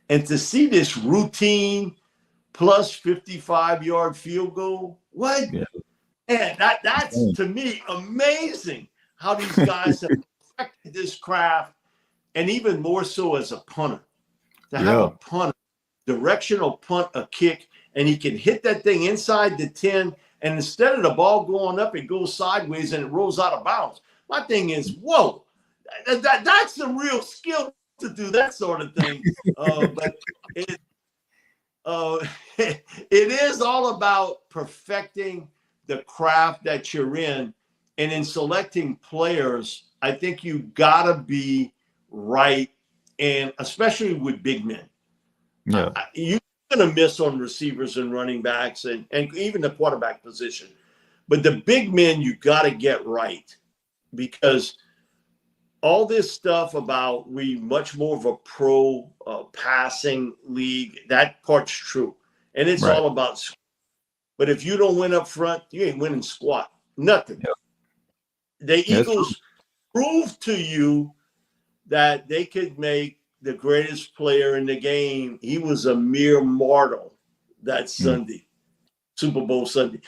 and to see this routine plus 55-yard field goal, what? Yeah. Man, that's to me amazing how these guys have perfected this craft, and even more so as a punter. To have a punter, directional punt, a kick, and he can hit that thing inside the 10, and instead of the ball going up, it goes sideways and it rolls out of bounds. My thing is, whoa, that's a real skill to do that sort of thing. But it is all about perfecting the craft that you're in. And in selecting players, I think you got to be right, and especially with big men. Yeah. You're going to miss on receivers and running backs and even the quarterback position. But the big men, you got to get right, because all this stuff about we much more of a pro passing league, that part's true. And it's all about squat. But if you don't win up front, you ain't winning squat. Nothing. Yep. The Eagles proved to you that they could make the greatest player in the game. He was a mere mortal that Sunday, Super Bowl Sunday.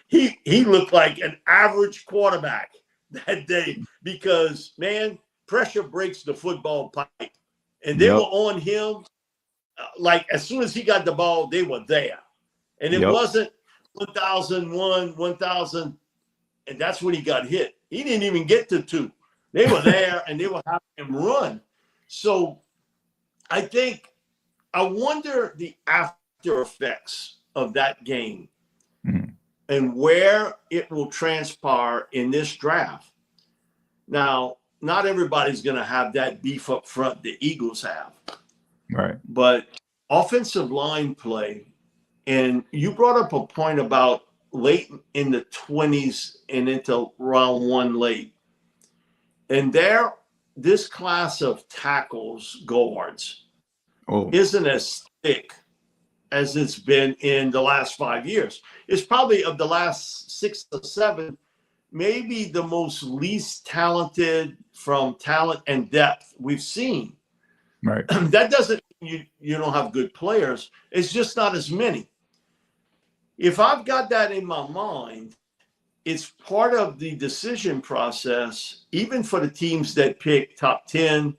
He looked like an average quarterback that day because, man, pressure breaks the football pipe. And they were on him. Like, as soon as he got the ball, they were there. And it wasn't 1001, 1000. and that's when he got hit. He didn't even get to 2. They were there, and they were having him run. So I wonder the after effects of that game and where it will transpire in this draft. Now, not everybody's going to have that beef up front the Eagles have. Right. But offensive line play, and you brought up a point about late in the 20s and into round 1 late. And this class of tackles, guards, isn't as thick as it's been in the last 5 years. It's probably of the last 6 or 7, maybe the most least talented from talent and depth we've seen. Right. That doesn't mean you don't have good players. It's just not as many. If I've got that in my mind, it's part of the decision process, even for the teams that pick top 10,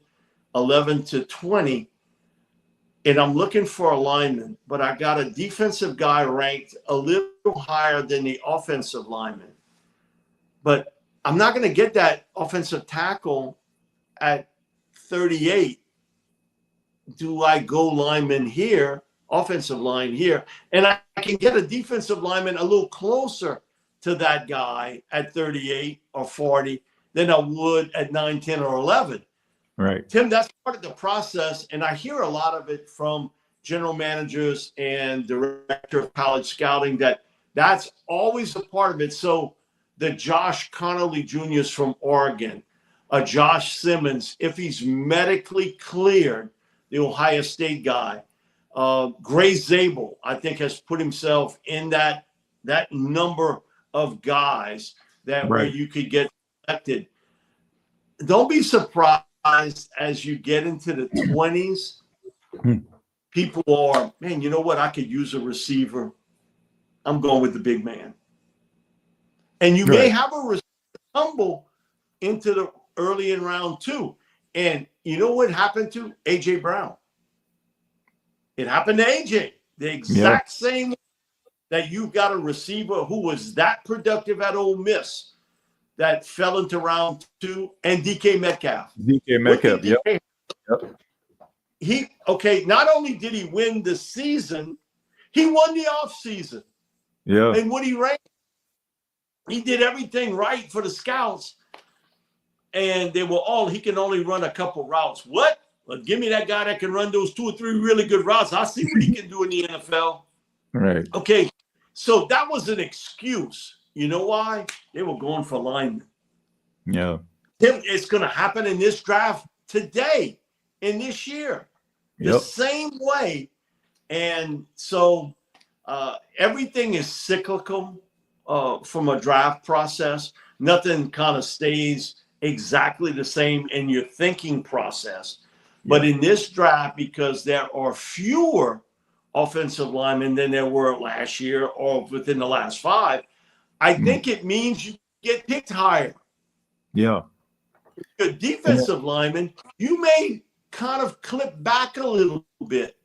11 to 20. And I'm looking for a lineman, but I got a defensive guy ranked a little higher than the offensive lineman. But I'm not going to get that offensive tackle at 38. Do I go lineman here, offensive line here? And I can get a defensive lineman a little closer to that guy at 38 or 40 than I would at 9, 10, or 11. Right. Tim, that's part of the process. And I hear a lot of it from general managers and director of college scouting that's always a part of it. So the Josh Connolly Jr.'s from Oregon, Josh Simmons, if he's medically cleared, the Ohio State guy, Gray Zabel, I think, has put himself in that number of guys that where you could get selected. Don't be surprised as you get into the 20s. People are, man, you know what? I could use a receiver. I'm going with the big man. And you may have a receiver tumble into the early in round 2. And you know what happened to A.J. Brown? It happened to A.J. The exact same way that you got a receiver who was that productive at Ole Miss that fell into round 2, and DK Metcalf. DK Metcalf, yep. Not only did he win the season, he won the offseason. Yeah. And when he ran, he did everything right for the scouts. And they were he can only run a couple routes. What? Well, give me that guy that can run those 2 or 3 really good routes. I'll see what he can do in the NFL. Right. Okay. So that was an excuse. You know why? They were going for linemen. Yeah. Tim, it's going to happen in this draft today, in this year. The same way. And so everything is cyclical from a draft process. Nothing kind of stays exactly the same in your thinking process. But in this draft, because there are fewer offensive linemen than there were last year or within the last 5, I think it means you get picked higher. Yeah. Your defensive lineman, you may kind of clip back a little bit.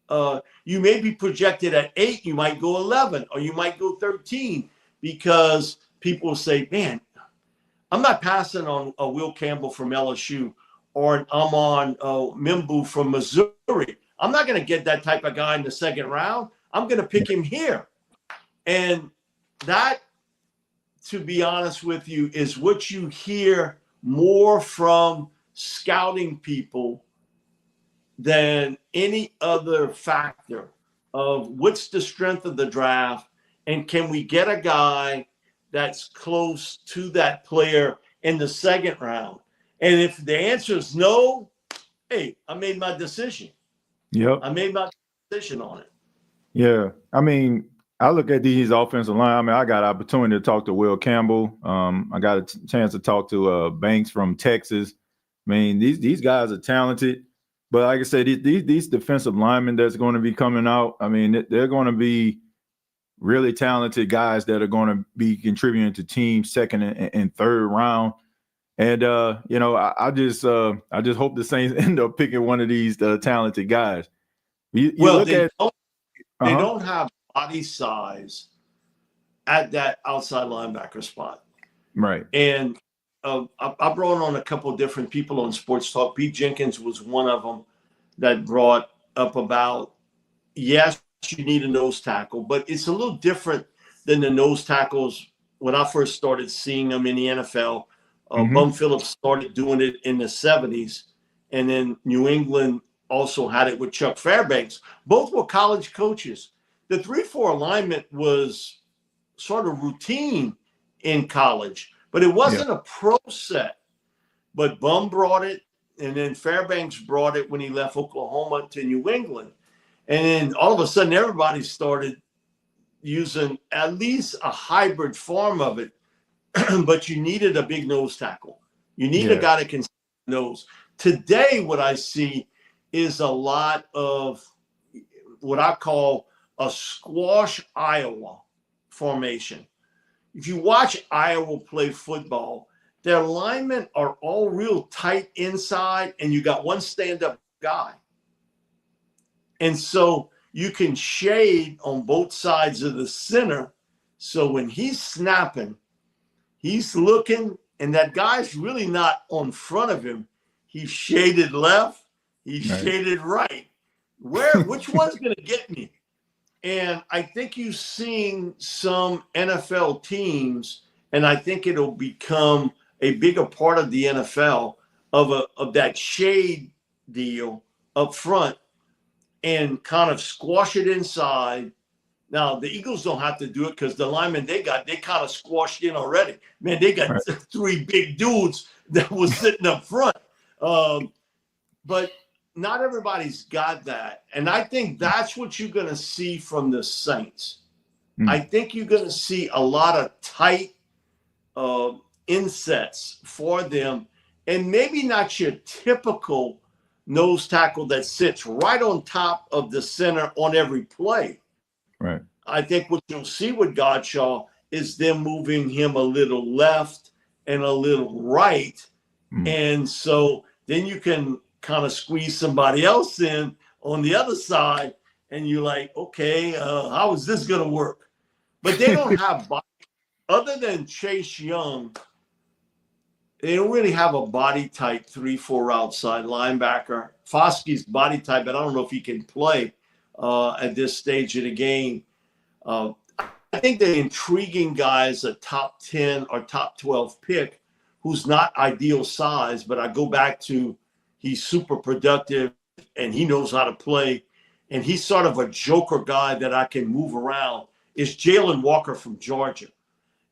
You may be projected at 8, you might go 11, or you might go 13, because people say, man, I'm not passing on a Will Campbell from LSU or an Amon Mimbu from Missouri. I'm not going to get that type of guy in the second round. I'm going to pick him here. And that, to be honest with you, is what you hear more from scouting people than any other factor of what's the strength of the draft and can we get a guy that's close to that player in the second round. And if the answer is no, hey, I made my decision. Yep. I made my decision on it. Yeah. I mean, I look at these offensive line. I mean, I got an opportunity to talk to Will Campbell. I got a chance to talk to Banks from Texas. I mean, these guys are talented. But like I said, these defensive linemen that's going to be coming out, I mean, they're going to be really talented guys that are going to be contributing to teams second and third round. And, I just hope the Saints end up picking one of these talented guys. They don't have body size at that outside linebacker spot. Right. And I brought on a couple of different people on Sports Talk. Pete Jenkins was one of them that brought up about, yes, you need a nose tackle, but it's a little different than the nose tackles when I first started seeing them in the NFL. Bum Phillips started doing it in the 70s, and then New England also had it with Chuck Fairbanks. Both were college coaches. The 3-4 alignment was sort of routine in college, but it wasn't a pro set. But Bum brought it, and then Fairbanks brought it when he left Oklahoma to New England. And then all of a sudden, everybody started using at least a hybrid form of it. But you needed a big nose tackle. You need a guy that can nose. Today, what I see is a lot of what I call a squash Iowa formation. If you watch Iowa play football, their linemen are all real tight inside, and you got one stand-up guy. And so you can shade on both sides of the center. So when he's snapping, he's looking, and that guy's really not on front of him. He's shaded left, he's shaded right. Which one's going to get me? And I think you've seen some NFL teams, and I think it'll become a bigger part of the NFL of that shade deal up front and kind of squash it inside. Now, the Eagles don't have to do it because the linemen they kind of squashed in already. Man, they got 3 big dudes that was sitting up front. But not everybody's got that. And I think that's what you're going to see from the Saints. I think you're going to see a lot of tight insets for them, and maybe not your typical nose tackle that sits right on top of the center on every play. Right. I think what you'll see with Godshaw is them moving him a little left and a little right. And so then you can kind of squeeze somebody else in on the other side, and you're like, okay, how is this going to work? But they don't have body. Other than Chase Young, they don't really have a body type 3-4 outside linebacker. Foskey's body type, but I don't know if he can play at this stage of the game. I think the intriguing guy is a top 10 or top 12 pick who's not ideal size, but I go back to he's super productive and he knows how to play. And he's sort of a joker guy that I can move around. Is Jalen Walker from Georgia.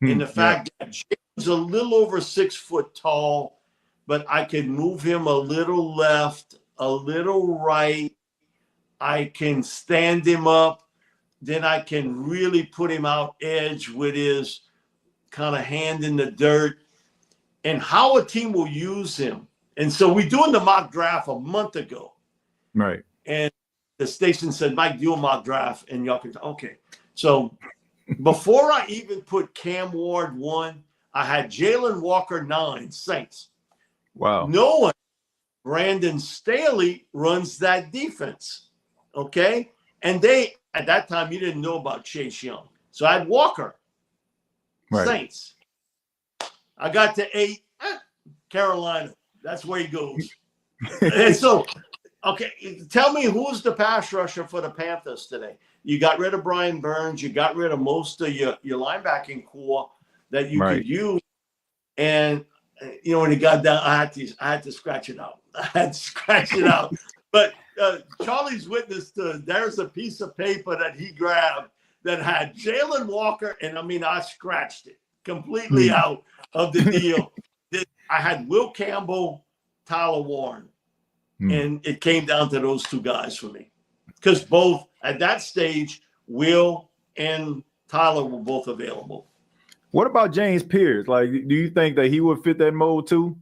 And the fact that Jalen's a little over 6 foot tall, but I can move him a little left, a little right. I can stand him up. Then I can really put him out edge with his kind of hand in the dirt. And how a team will use him. And so we're doing the mock draft a month ago. Right. And the station said, Mike, do a mock draft. And y'all can, okay. So before I even put Cam Ward 1, I had Jalen Walker 9, Saints. Wow. No one, Brandon Staley runs that defense. Okay. And they, at that time, you didn't know about Chase Young. So I had Walker, Saints. I got to 8, Carolina. That's where he goes. And so, okay, tell me who's the pass rusher for the Panthers today? You got rid of Brian Burns. You got rid of most of your linebacking core that you could use. And, you know, when it got down, I had to scratch it out. But Charlie's witness to there's a piece of paper that he grabbed that had Jalen Walker, and I mean, I scratched it completely out of the deal. I had Will Campbell, Tyler Warren, and it came down to those 2 guys for me. Because both, at that stage, Will and Tyler were both available. What about James Pierce? Like, do you think that he would fit that mold too?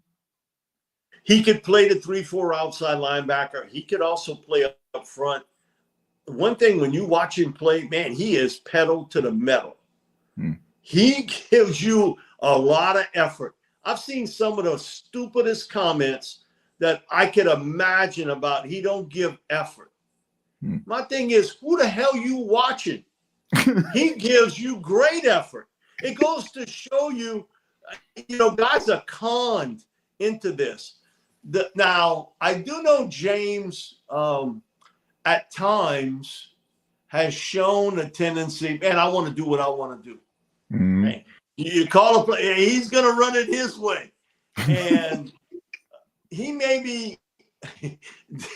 He could play the 3-4 outside linebacker. He could also play up front. One thing, when you watch him play, man, he is pedal to the metal. He gives you a lot of effort. I've seen some of the stupidest comments that I could imagine about he don't give effort. My thing is, who the hell you watching? He gives you great effort. It goes to show you guys are conned into this. Now, I do know James at times has shown a tendency, man, I want to do what I want to do. Mm-hmm. Man, you call a play, he's going to run it his way. And he maybe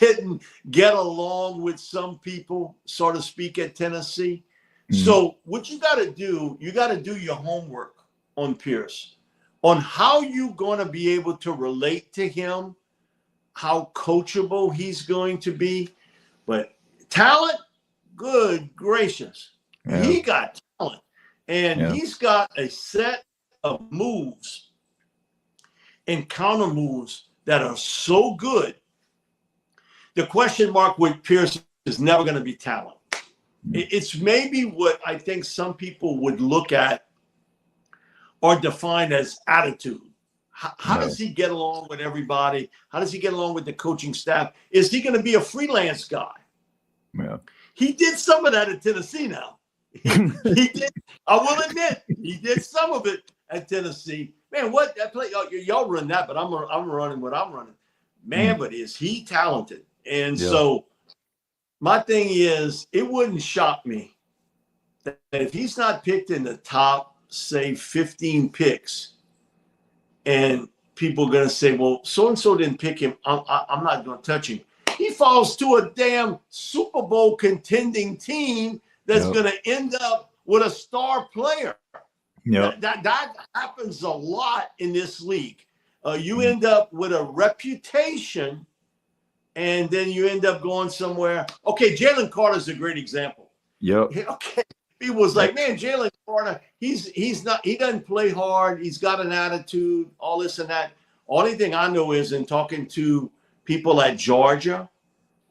didn't get along with some people, so to speak, at Tennessee. Mm-hmm. So what you got to do your homework on Pierce, on how you going to be able to relate to him, how coachable he's going to be. But talent, good gracious. Yeah. He got talent. And he's got a set of moves and counter moves that are so good. The question mark with Pierce is never going to be talent. It's maybe what I think some people would look at or define as attitude. How does he get along with everybody? How does he get along with the coaching staff? Is he going to be a freelance guy? Yeah. He did some of that at Tennessee now. He did. I will admit, he did some of it at Tennessee. Man, what that play? Y'all run that, but I'm running what I'm running. Man, but is he talented? And so my thing is, it wouldn't shock me that if he's not picked in the top, say, 15 picks, and people are going to say, well, so-and-so didn't pick him, I'm not going to touch him. He falls to a damn Super Bowl contending team that's going to end up with a star player. That happens a lot in this league. You end up with a reputation, and then you end up going somewhere. Okay, Jalen Carter's a great example. Okay. He was like, man, Jalen Carter, he doesn't play hard. He's got an attitude, all this and that. Only thing I know is in talking to people at Georgia,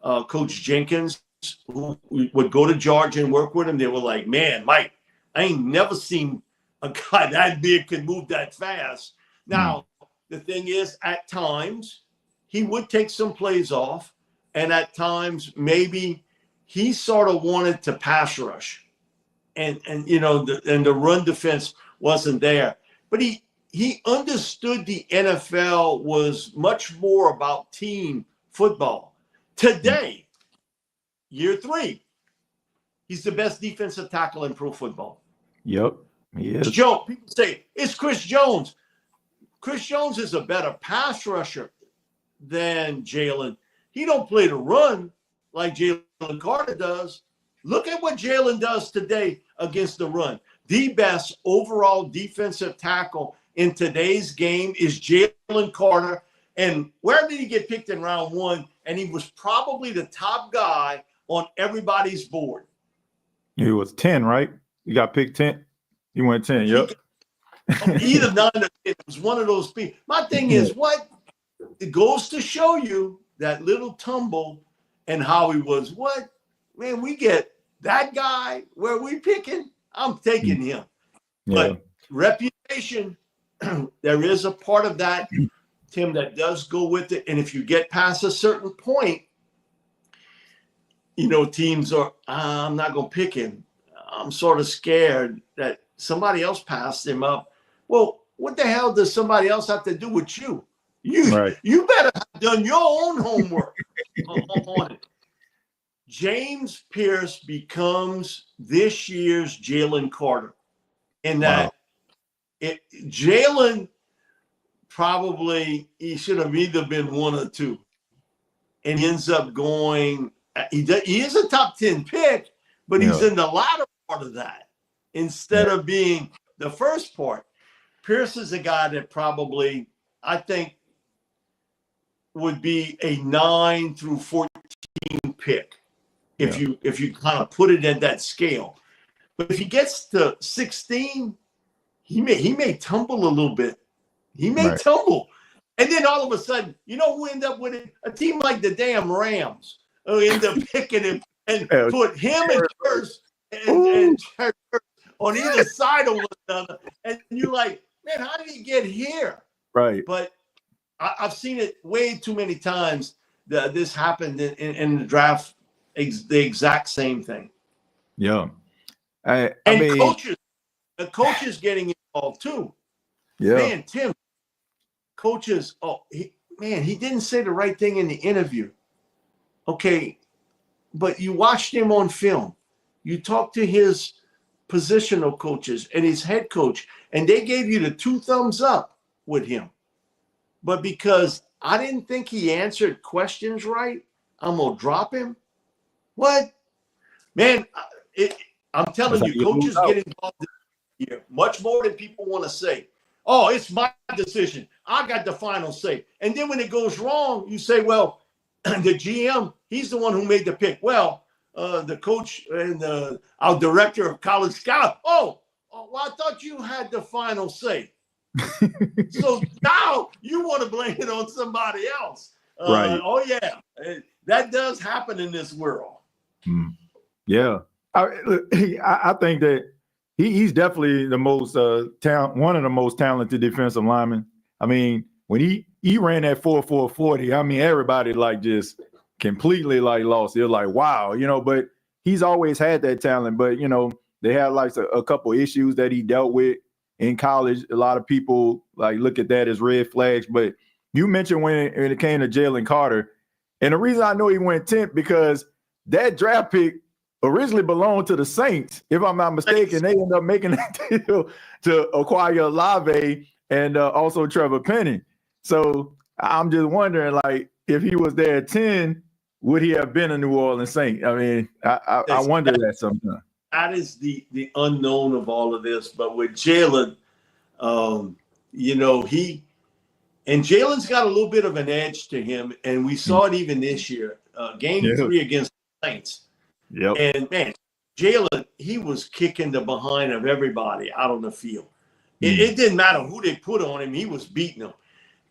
Coach Jenkins, who would go to Georgia and work with him, they were like, man, Mike, I ain't never seen a guy that big can move that fast. Now, the thing is, at times, he would take some plays off, and at times, maybe he sort of wanted to pass rush. And the run defense wasn't there. But he understood the NFL was much more about team football. Today, year 3, he's the best defensive tackle in pro football. Yep, he is. Joe, people say, it's Chris Jones. Chris Jones is a better pass rusher than Jalen. He don't play the run like Jalen Carter does. Look at what Jalen does today against the run. The best overall defensive tackle in today's game is Jalen Carter. And where did he get picked in round 1? And he was probably the top guy on everybody's board. He was 10, right? He got picked 10. He went 10, yep. Either 9 or 10. It was one of those people. My thing is, what? It goes to show you that little tumble and how he was. What? Man, we get that guy where we picking, I'm taking him. But reputation, there is a part of that, Tim, that does go with it. And if you get past a certain point, teams are, I'm not going to pick him. I'm sort of scared that somebody else passed him up. Well, what the hell does somebody else have to do with you? You better have done your own homework on it. James Pierce becomes this year's Jalen Carter. In that Jalen probably, he should have either been 1 or 2. And he ends up going, he is a top 10 pick, but he's in the latter part of that instead of being the first part. Pierce is a guy that probably, I think, would be a 9 through 14 pick. If you kind of put it in that scale. But if he gets to 16, he may tumble a little bit. He may tumble. And then all of a sudden, who end up with it? A team like the damn Rams who end up picking him and put him in first and on either side of one another. And you're like, man, how did he get here? Right. But I've seen it way too many times that this happened in the draft. The exact same thing. Yeah. The coaches getting involved too. Yeah. Man, Tim, coaches, he didn't say the right thing in the interview. Okay, but you watched him on film. You talked to his positional coaches and his head coach, and they gave you the 2 thumbs up with him. But because I didn't think he answered questions right, I'm going to drop him. What? Man, I'm telling you, coaches get involved here much more than people want to say. Oh, it's my decision. I got the final say. And then when it goes wrong, you say, well, the GM, he's the one who made the pick. Well, the coach and our director of college scout. Well, I thought you had the final say. So now you want to blame it on somebody else. Right. Oh, yeah. That does happen in this world. Yeah. I think that he's definitely the most one of the most talented defensive linemen. I mean, when he ran that 4.40, I mean, everybody like just completely like lost. They're like, wow, but he's always had that talent. But, they had like a couple issues that he dealt with in college. A lot of people like look at that as red flags. But you mentioned when it came to Jalen Carter, and the reason I know he went 10th because that draft pick originally belonged to the Saints, if I'm not mistaken. They ended up making that deal to acquire Olave and also Trevor Penning. So I'm just wondering, like, if he was there at 10, would he have been a New Orleans Saint? I mean, I wonder that sometimes. That is the unknown of all of this. But with Jalen, Jalen's got a little bit of an edge to him, and we saw it even this year. Game 3 against the Saints. Yep. And, man, Jalen, he was kicking the behind of everybody out on the field. It didn't matter who they put on him. He was beating them.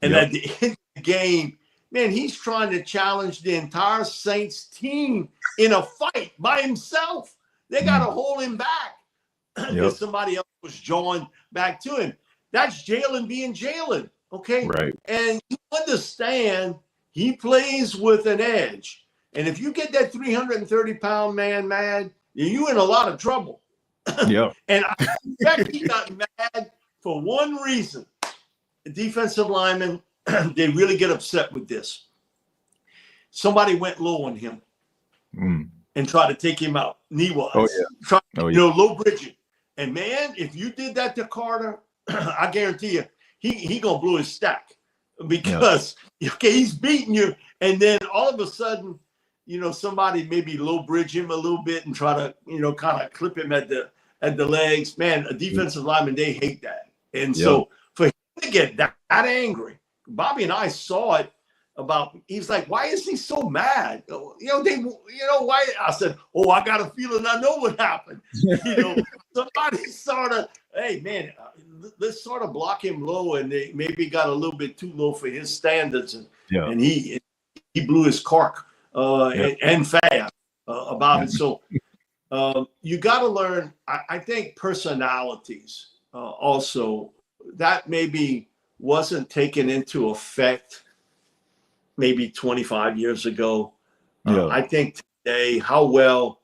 And at the end of the game, man, he's trying to challenge the entire Saints team in a fight by himself. They got to hold him back because somebody else was drawing back to him. That's Jalen being Jalen, okay? Right. And you understand he plays with an edge. And if you get that 330-pound man mad, you're in a lot of trouble. Yeah. And I expect he got mad for one reason. The defensive linemen, they really get upset with this. Somebody went low on him and tried to take him out, knee-wise. Low bridging. And, man, if you did that to Carter, I guarantee you, he going to blow his stack because, he's beating you. And then all of a sudden, somebody maybe low bridge him a little bit and try to, kind of clip him at the legs. Man, a defensive lineman, they hate that. And so for him to get that angry, Bobby and I saw it he's like, why is he so mad? Why? I said, I got a feeling I know what happened. Somebody sort of, hey, man, let's sort of block him low. And they maybe got a little bit too low for his standards. And he blew his cork. And fast about it. So you got to learn, I think, personalities also. That maybe wasn't taken into effect maybe 25 years ago. I think today, how well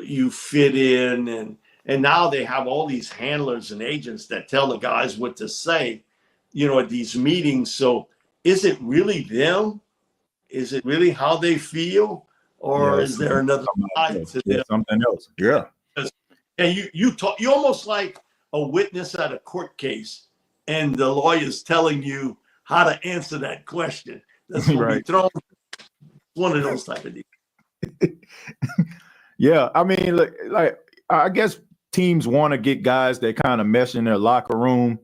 you fit in. And now they have all these handlers and agents that tell the guys what to say, at these meetings. So is it really them? Is it really how they feel, or is there another side to them? Something else. Yeah. And you almost like a witness at a court case, and the lawyer's telling you how to answer that question. That's right. One of those type of deals. Yeah, I mean, like I guess teams want to get guys that kind of mesh in their locker room.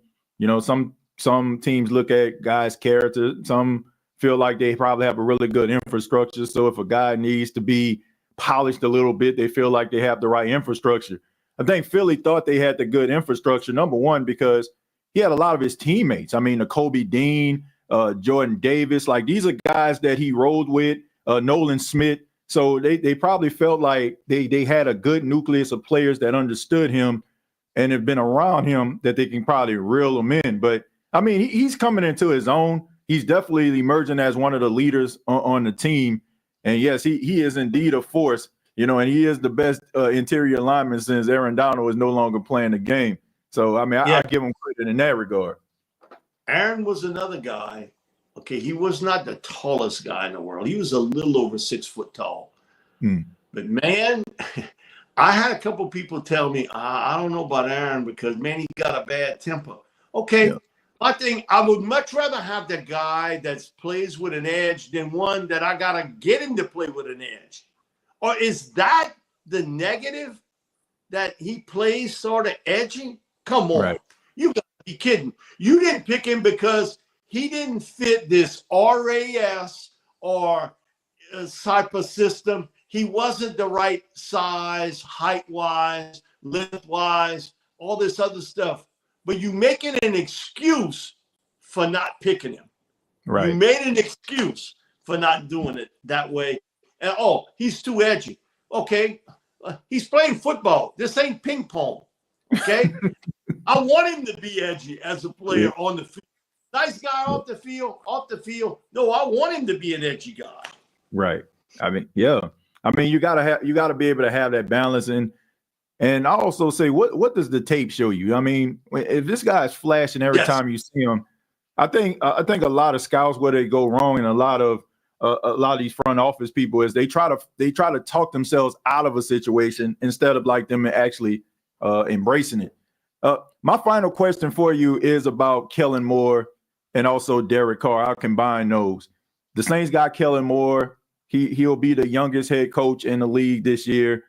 Some teams look at guys' character. Some feel like they probably have a really good infrastructure. So if a guy needs to be polished a little bit, they feel like they have the right infrastructure. I think Philly thought they had the good infrastructure, number one, because he had a lot of his teammates. I mean, Kobe Dean, Jordan Davis, like these are guys that he rolled with, Nolan Smith. So they probably felt like they had a good nucleus of players that understood him and have been around him that they can probably reel him in. But, I mean, he's coming into his own. He's definitely emerging as one of the leaders on the team. And, yes, he is indeed a force, and he is the best interior lineman since Aaron Donald is no longer playing the game. So, I mean, Yeah. I give him credit in that regard. Aaron was another guy. Okay, he was not the tallest guy in the world. He was a little over 6 foot tall. But, man, I had a couple people tell me, I don't know about Aaron because, man, he got a bad temper. Okay, Yeah. I think I would much rather have the guy that plays with an edge than one that I got to get him to play with an edge. Or is that the negative, that he plays sort of edgy? Come on. Right. You got to be kidding. You didn't pick him because he didn't fit this RAS or type of system. He wasn't the right size, height-wise, length-wise, all this other stuff. But you make it an excuse for not picking him. Right. You made an excuse for not doing it that way. And, oh, he's too edgy. Okay, he's playing football. This ain't ping pong. Okay? I want him to be edgy as a player on the field. Nice guy off the field. No, I want him to be an edgy guy. Right. I mean, yeah. I mean, you gotta be able to have that balance. And I also say, what does the tape show you? I mean, if this guy is flashing every time you see him, I think a lot of scouts, where they go wrong, and a lot of these front office people, is they try to talk themselves out of a situation instead of like them actually embracing it. My final question for you is about Kellen Moore and also Derek Carr. I'll combine those. The Saints got Kellen Moore. He'll be the youngest head coach in the league this year.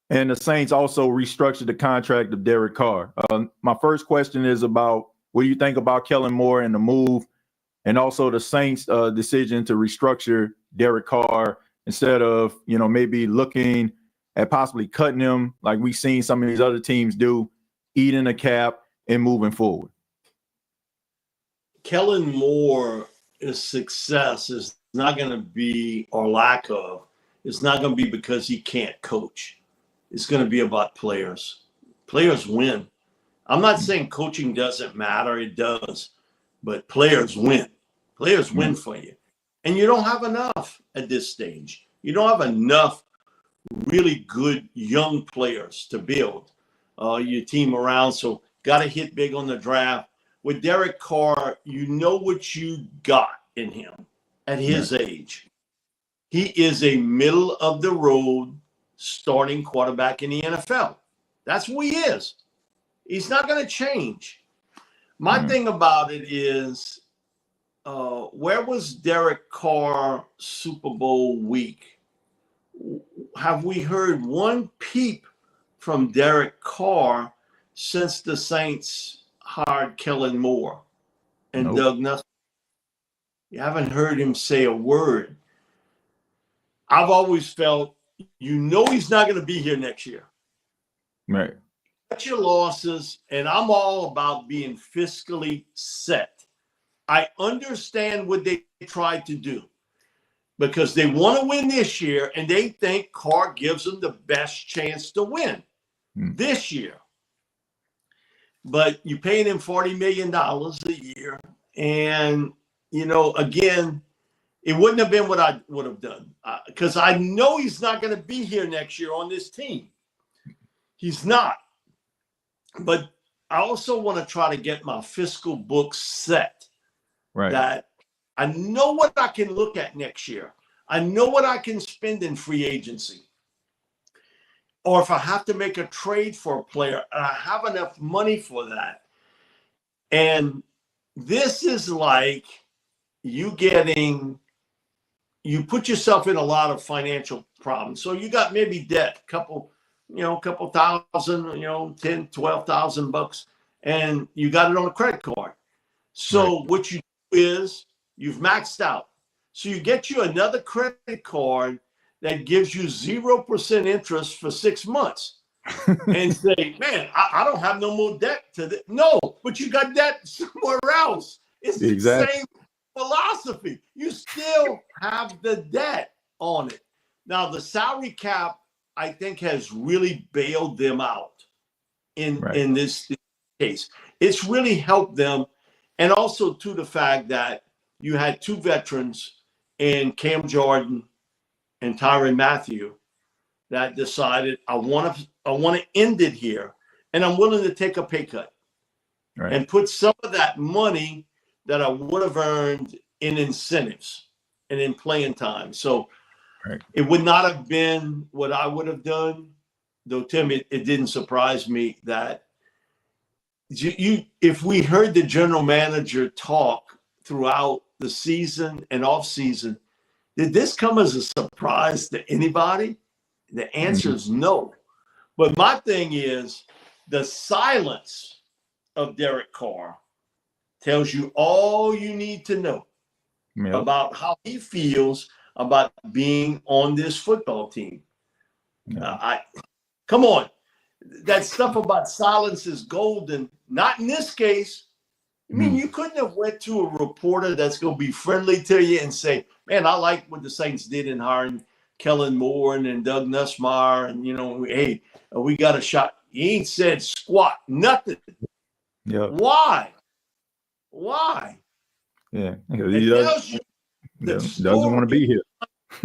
And the Saints also restructured the contract of Derek Carr. My first question is about, what do you think about Kellen Moore and the move, and also the Saints' decision to restructure Derek Carr instead of, maybe looking at possibly cutting him like we've seen some of these other teams do, eating a cap and moving forward? Kellen Moore's success is not going to be, or lack of, it's not going to be because he can't coach. It's going to be about players. Players win. I'm not saying coaching doesn't matter. It does. But players win. Players win for you. And you don't have enough at this stage. You don't have enough really good young players to build your team around. So got to hit big on the draft. With Derek Carr, you know what you got in him at his age. He is a middle of the road starting quarterback in the NFL. That's who he is. He's not going to change. My thing about it is, where was Derek Carr Super Bowl week? Have we heard one peep from Derek Carr since the Saints hired Kellen Moore and Doug Nussbaum? You haven't heard him say a word. I've always felt, he's not going to be here next year. Right. Cut your losses, and I'm all about being fiscally set. I understand what they tried to do because they want to win this year, and they think Carr gives them the best chance to win this year. But you paying him $40 million a year, and, again, it wouldn't have been what I would have done because I know he's not going to be here next year on this team. He's not. But I also want to try to get my fiscal books set. Right. That I know what I can look at next year. I know what I can spend in free agency. Or if I have to make a trade for a player, and I have enough money for that. And this is like you put yourself in a lot of financial problems. So you got maybe debt, couple thousand, 10, 12,000 bucks, and you got it on a credit card. So what you do is you've maxed out. So you get you another credit card that gives you 0% interest for 6 months and say, man, I don't have no more debt to this. No, but you got debt somewhere else. It's the same philosophy. You still have the debt on it. Now, the salary cap, I think, has really bailed them out in this case. It's really helped them. And also to the fact that you had two veterans in Cam Jordan and Tyrann Mathieu that decided, I want to end it here, and I'm willing to take a pay cut. and put some of that money that I would have earned in incentives and in playing time. So it would not have been what I would have done, though, Tim, it didn't surprise me that if we heard the general manager talk throughout the season and off season, did this come as a surprise to anybody? The answer is no. But my thing is the silence of Derek Carr tells you all you need to know about how he feels about being on this football team. Come on. That stuff about silence is golden. Not in this case. I mean, you couldn't have went to a reporter that's going to be friendly to you and say, man, I like what the Saints did in hiring Kellen Moore and Doug Nussmeier. And, hey, we got a shot. He ain't said squat, nothing. Yeah. Why? Yeah. It tells you doesn't want to be here.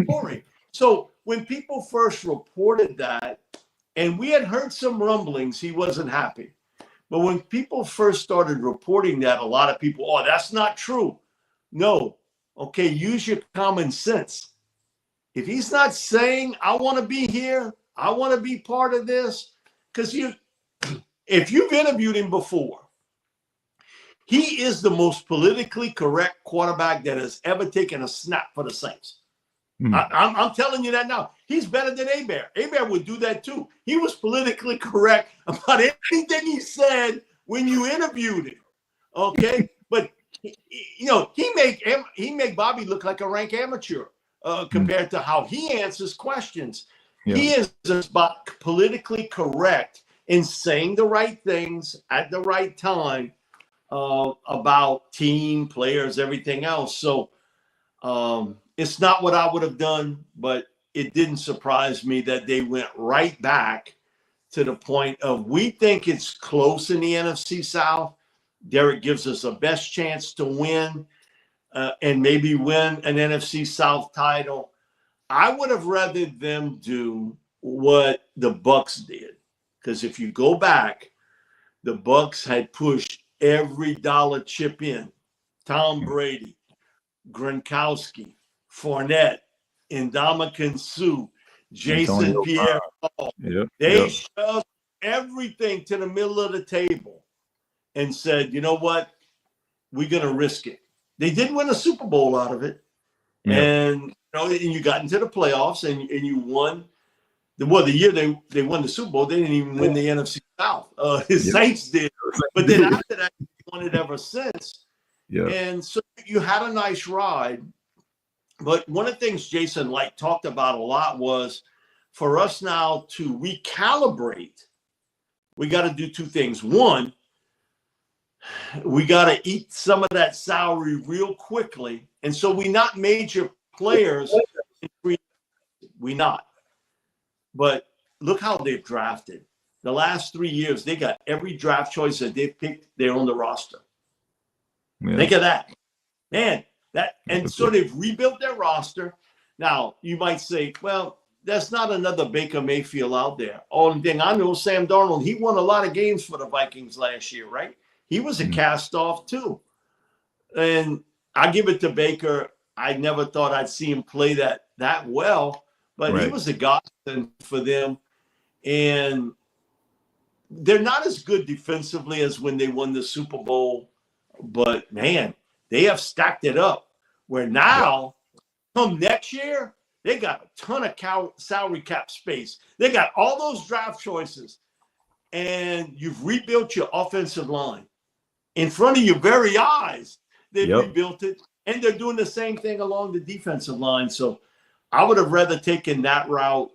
Story. So when people first reported that, and we had heard some rumblings, he wasn't happy. But when people first started reporting that, a lot of people, oh, that's not true. No. Okay, use your common sense. If he's not saying, I want to be here, I want to be part of this, because if you've interviewed him before, he is the most politically correct quarterback that has ever taken a snap for the Saints. I'm telling you that now. He's better than Hebert. Hebert would do that too. He was politically correct about anything he said when you interviewed him. Okay, but he make Bobby look like a rank amateur compared to how he answers questions. Yeah. He is about politically correct in saying the right things at the right time about team, players, everything else. So it's not what I would have done, but it didn't surprise me that they went right back to the point of we think it's close in the NFC South. Derek gives us the best chance to win and maybe win an NFC South title. I would have rather them do what the Bucks did, because if you go back, the Bucks had pushed every dollar chip in. Tom Brady, Gronkowski, Fournette, Ndamukong Suh, Jason Pierre-Paul. They shoved everything to the middle of the table and said, you know what? We're going to risk it. They did win a Super Bowl out of it. And you got into the playoffs and you won. The year they won the Super Bowl, they didn't even win the NFC South. His Saints did. But then after that, they won it ever since. Yeah. And so you had a nice ride. But one of the things Jason talked about a lot was for us now to recalibrate, we got to do two things. One, we got to eat some of that salary real quickly. And so we not major players. We not. But look how they've drafted. The last 3 years, they got every draft choice that they've picked, they're on the roster. Yeah. Think of that. Man, and so they've rebuilt their roster. Now, you might say, well, that's not another Baker Mayfield out there. Only thing I know, Sam Darnold, he won a lot of games for the Vikings last year, right? He was a cast-off too. And I give it to Baker. I never thought I'd see him play that well, but he was a godsend for them. And they're not as good defensively as when they won the Super Bowl, but, man, they have stacked it up where now, come next year, they got a ton of salary cap space. They got all those draft choices, and you've rebuilt your offensive line. In front of your very eyes, they've rebuilt it, and they're doing the same thing along the defensive line. So I would have rather taken that route,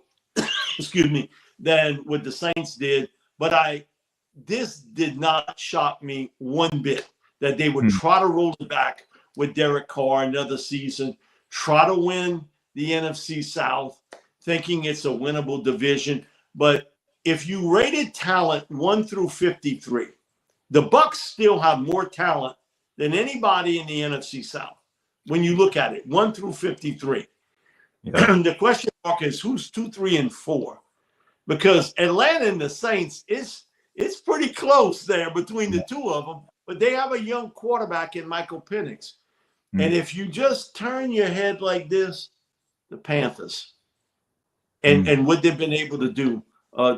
than what the Saints did. But this did not shock me one bit that they would try to roll it back with Derek Carr another season, try to win the NFC South, thinking it's a winnable division. But if you rated talent 1 through 53, the Bucks still have more talent than anybody in the NFC South. When you look at it, 1 through 53. Yeah. The question mark is who's 2, 3, and 4? Because Atlanta and the Saints, it's pretty close there between the two of them. But they have a young quarterback in Michael Penix. And if you just turn your head like this, the Panthers, and what they've been able to do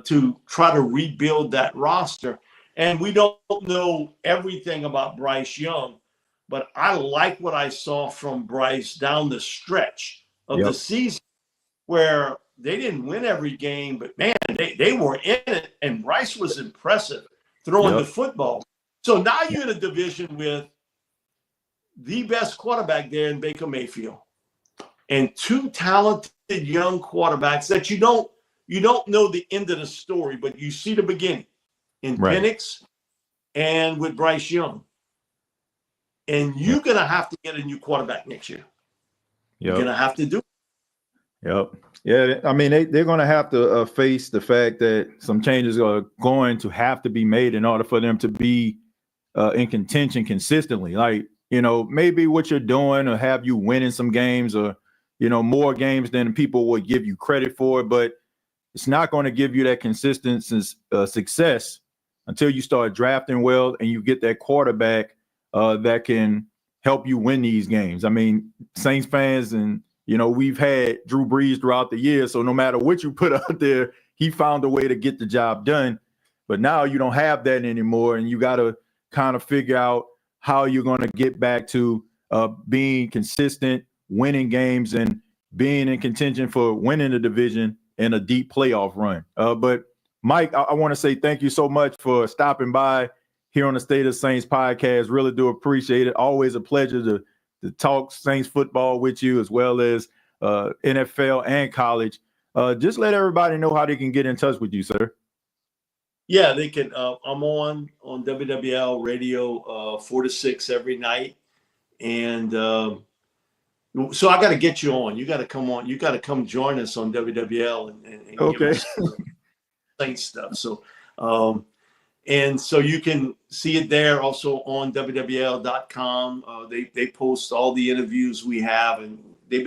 to try to rebuild that roster. And we don't know everything about Bryce Young, but I like what I saw from Bryce down the stretch of the season, where they didn't win every game, but man, they were in it, and Bryce was impressive throwing the football. So now you're in a division with the best quarterback there in Baker Mayfield and two talented young quarterbacks that you don't know the end of the story, but you see the beginning in Penix and with Bryce Young. And you're going to have to get a new quarterback next year. You're going to have to do it. Yeah, I mean, they're going to have to face the fact that some changes are going to have to be made in order for them to be in contention consistently. Like, maybe what you're doing will have you winning some games or, more games than people would give you credit for, but it's not going to give you that consistent success until you start drafting well and you get that quarterback that can help you win these games. I mean, Saints fans and, we've had Drew Brees throughout the year, so no matter what you put out there, he found a way to get the job done. But now you don't have that anymore, and you got to kind of figure out how you're going to get back to being consistent, winning games, and being in contention for winning the division and a deep playoff run. But, Mike, I want to say thank you so much for stopping by here on the State of Saints podcast. Really do appreciate it. Always a pleasure to talk Saints football with you, as well as NFL and college. Just let everybody know how they can get in touch with you, sir. Yeah, they can. I'm on WWL radio 4 to 6 every night. And so I got to get you on. You got to come on. You got to come join us on WWL and give us Saints stuff. So, and so you can see it there also on WWL.com. They post all the interviews we have, and we've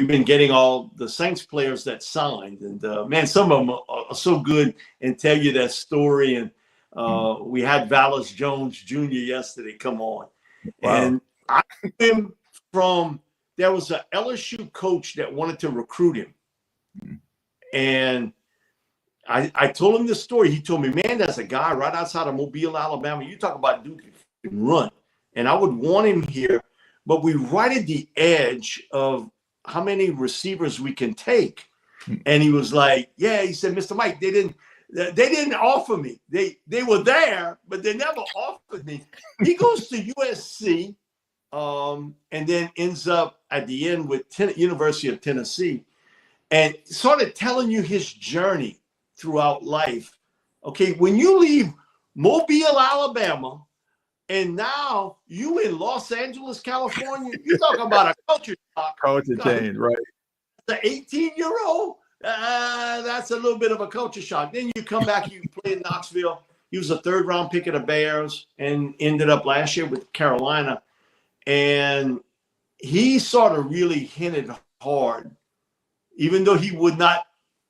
been getting all the Saints players that signed. And man, some of them are so good and tell you that story. And we had Vallis Jones Jr. yesterday come on. Wow. And I knew him there was an LSU coach that wanted to recruit him. And I told him this story. He told me, man, there's a guy right outside of Mobile, Alabama. You talk about dude can run. And I would want him here, but we right at the edge of how many receivers we can take. And he was like, yeah, he said, Mr. Mike, they didn't offer me. They were there, but they never offered me. He goes to USC and then ends up at the end with University of Tennessee, and started telling you his journey throughout life. Okay, when you leave Mobile, Alabama, and now you in Los Angeles, California, you talk about a culture shock. Culture change, right? The 18-year-old, that's a little bit of a culture shock. Then you come back, you play in Knoxville. He was a third-round pick of the Bears and ended up last year with Carolina. And he sort of really hinted hard, even though he would not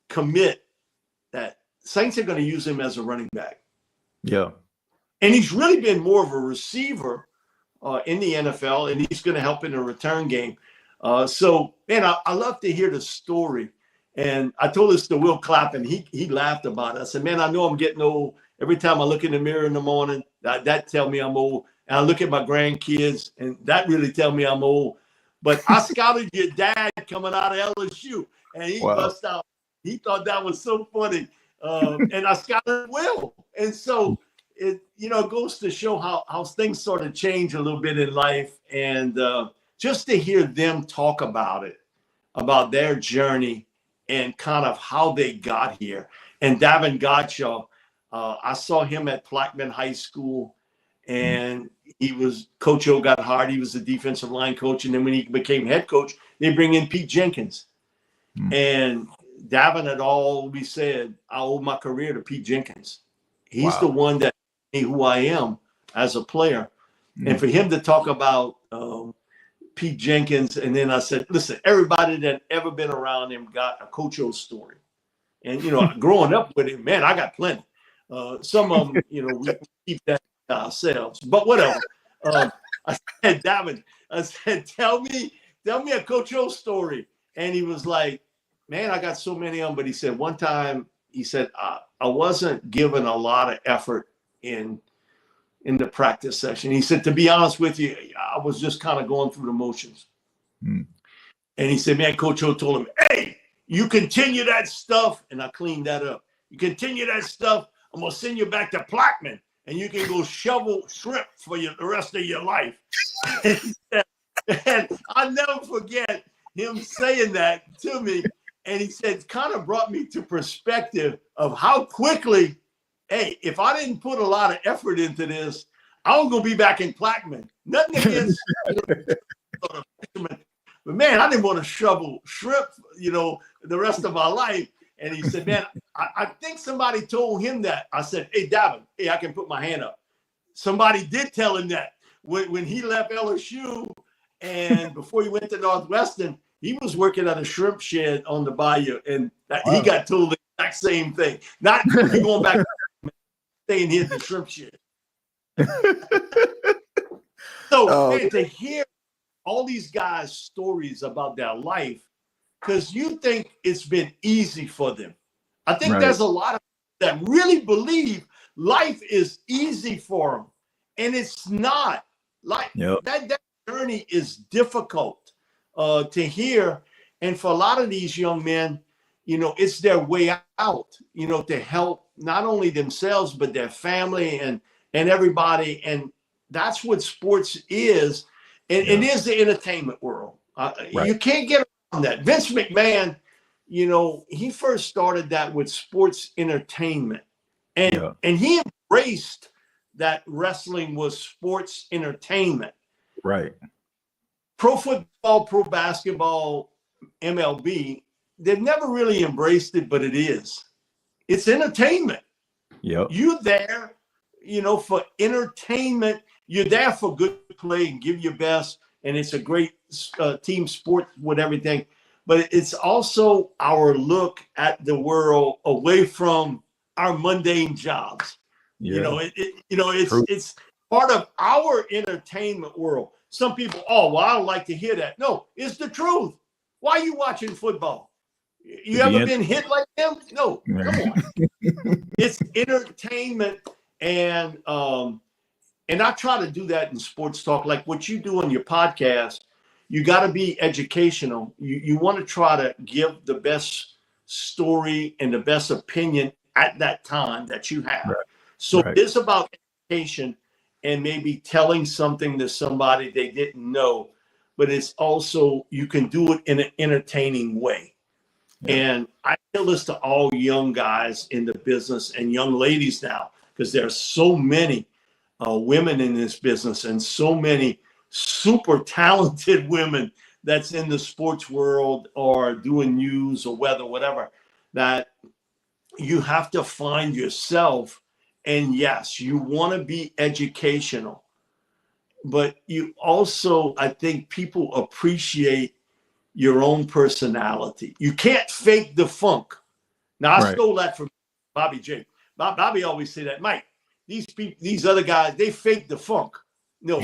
commit, that Saints are going to use him as a running back. Yeah. And he's really been more of a receiver in the NFL, and he's going to help in the return game. So, man, I love to hear the story. And I told this to Will Clappin. He laughed about it. I said, man, I know I'm getting old. Every time I look in the mirror in the morning, that tell me I'm old. And I look at my grandkids, and that really tell me I'm old. But I scouted your dad coming out of LSU, and he bust out. He thought that was so funny. And I scouted Will. And so it goes to show how things sort of change a little bit in life. And just to hear them talk about it, about their journey and kind of how they got here. And Davin Godshaw, I saw him at Plaquemine High School, and he was Coach O got hired. He was the defensive line coach. And then when he became head coach, they bring in Pete Jenkins. And Davin had always said, I owe my career to Pete Jenkins. He's the one that made who I am as a player. And for him to talk about Pete Jenkins, and then I said, listen, everybody that ever been around him got a Coach O story. And, growing up with him, man, I got plenty. Some of them, we keep that to ourselves. But whatever. I said, David, tell me a Coach O story. And he was like, man, I got so many of them. But he said one time, he said, I wasn't given a lot of effort in the practice session. He said, to be honest with you, I was just kind of going through the motions. And he said, man, Coach O told him, hey, you continue that stuff. And I cleaned that up. You continue that stuff, I'm going to send you back to Plaquemine and you can go shovel shrimp for the rest of your life. And I'll never forget him saying that to me. And he said, it kind of brought me to perspective of how quickly, hey, if I didn't put a lot of effort into this, I was going to be back in Plaquemine. Nothing against, but man, I didn't want to shovel shrimp, the rest of my life. And he said, man, I think somebody told him that. I said, hey, Davin, hey, I can put my hand up. Somebody did tell him that when he left LSU and before he went to Northwestern, he was working at a shrimp shed on the bayou, and he got told the exact same thing. Not you going back, staying here at the shrimp shed. So man, to hear all these guys' stories about their life, because you think it's been easy for them. I think there's a lot of people that really believe life is easy for them, and it's not. Like that journey is difficult to hear, and for a lot of these young men, it's their way out. To help not only themselves but their family and everybody, and that's what sports is, and it is the entertainment world. You can't get around that. Vince McMahon, he first started that with sports entertainment, and he embraced that wrestling was sports entertainment. Right. Pro football, pro basketball, MLB, they've never really embraced it, but it is. It's entertainment. Yep. You're there, for entertainment. You're there for good play and give your best, and it's a great team sport with everything. But it's also our look at the world away from our mundane jobs. Yeah. It's part of our entertainment world. Some people, I don't like to hear that. No, it's the truth. Why are you watching football? You ever been hit like them? No, come on. It's entertainment, and I try to do that in sports talk, like what you do on your podcast. You got to be educational. You want to try to give the best story and the best opinion at that time that you have. Right. So it's about education and maybe telling something to somebody they didn't know, but it's also, you can do it in an entertaining way. Yeah. And I tell this to all young guys in the business and young ladies now, because there are so many women in this business and so many super talented women that's in the sports world or doing news or weather, whatever, that you have to find yourself. And yes, you want to be educational, but you also, I think people appreciate your own personality. You can't fake the funk. Now, I stole that from Bobby J. Bobby always say that, Mike, these people, these other guys, they fake the funk. No,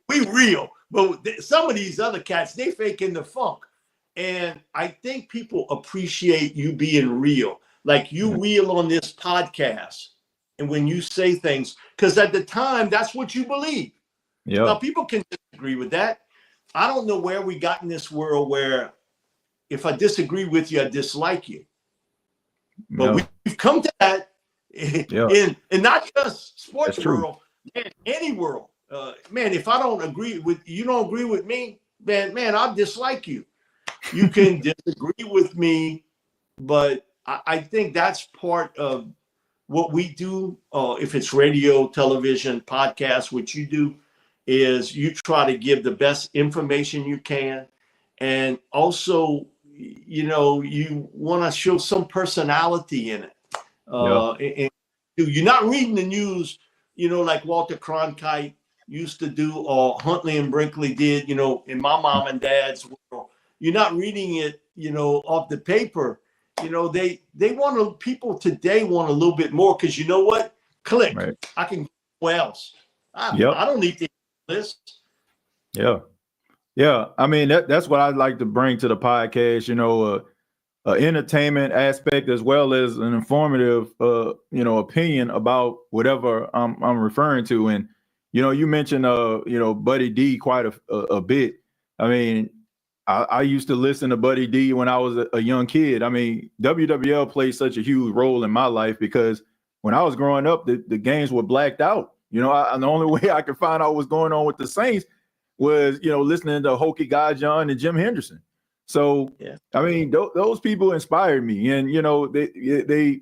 we real. But some of these other cats, they faking the funk. And I think people appreciate you being real. Like you real on this podcast. And when you say things, because at the time, that's what you believe. Yeah. Now, people can disagree with that. I don't know where we got in this world where if I disagree with you, I dislike you. But we've come to that in not just sports world, man, any world. Man, if I don't agree with you, don't agree with me, man, I'll dislike you. You can disagree with me, but I think that's part of what we do. If it's radio, television, podcast, what you do is you try to give the best information you can. And also, you want to show some personality in it. And you're not reading the news, like Walter Cronkite used to do or Huntley and Brinkley did, in my mom and dad's world. You're not reading it, off the paper. you know, they people today want a little bit more because you know what? Click. Right. I can go somewhere else. Yep. I don't need to list. Yeah. Yeah. I mean, that's what I'd like to bring to the podcast, you know, entertainment aspect as well as an informative, you know, opinion about whatever I'm referring to. And, you know, you mentioned, you know, Buddy D quite a bit. I mean, I used to listen to Buddy D when I was a young kid. I mean, WWL played such a huge role in my life because when I was growing up, the games were blacked out. You know, the only way I could find out what's going on with the Saints was, you know, listening to Hokie Gajan and Jim Henderson. So, yeah. I mean, those people inspired me, and you know, they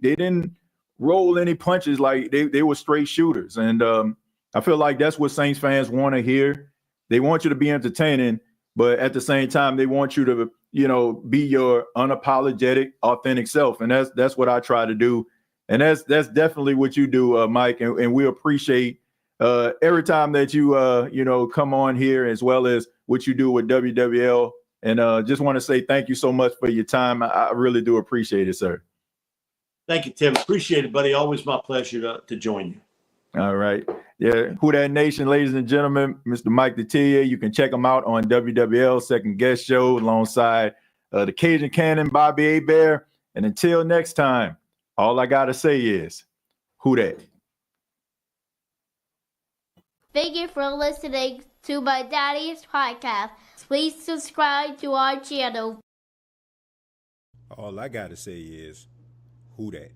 didn't roll any punches. Like they were straight shooters, and I feel like that's what Saints fans want to hear. They want you to be entertaining, but at the same time, they want you to, you know, be your unapologetic, authentic self, and that's what I try to do, and that's definitely what you do, Mike, and we appreciate every time that you you know, come on here, as well as what you do with WWL. And just want to say thank you so much for your time. I really do appreciate it, sir. Thank you, Tim. Appreciate it, buddy. Always my pleasure to join you. All right. Yeah. Who Dat Nation, ladies and gentlemen, Mr. Mike Detillier. You can check him out on WWL Second Guest Show alongside the Cajun Cannon, Bobby Abear. And until next time, all I got to say is, who dat? Thank you for listening to my daddy's podcast. Please subscribe to our channel. All I gotta say is, who dat?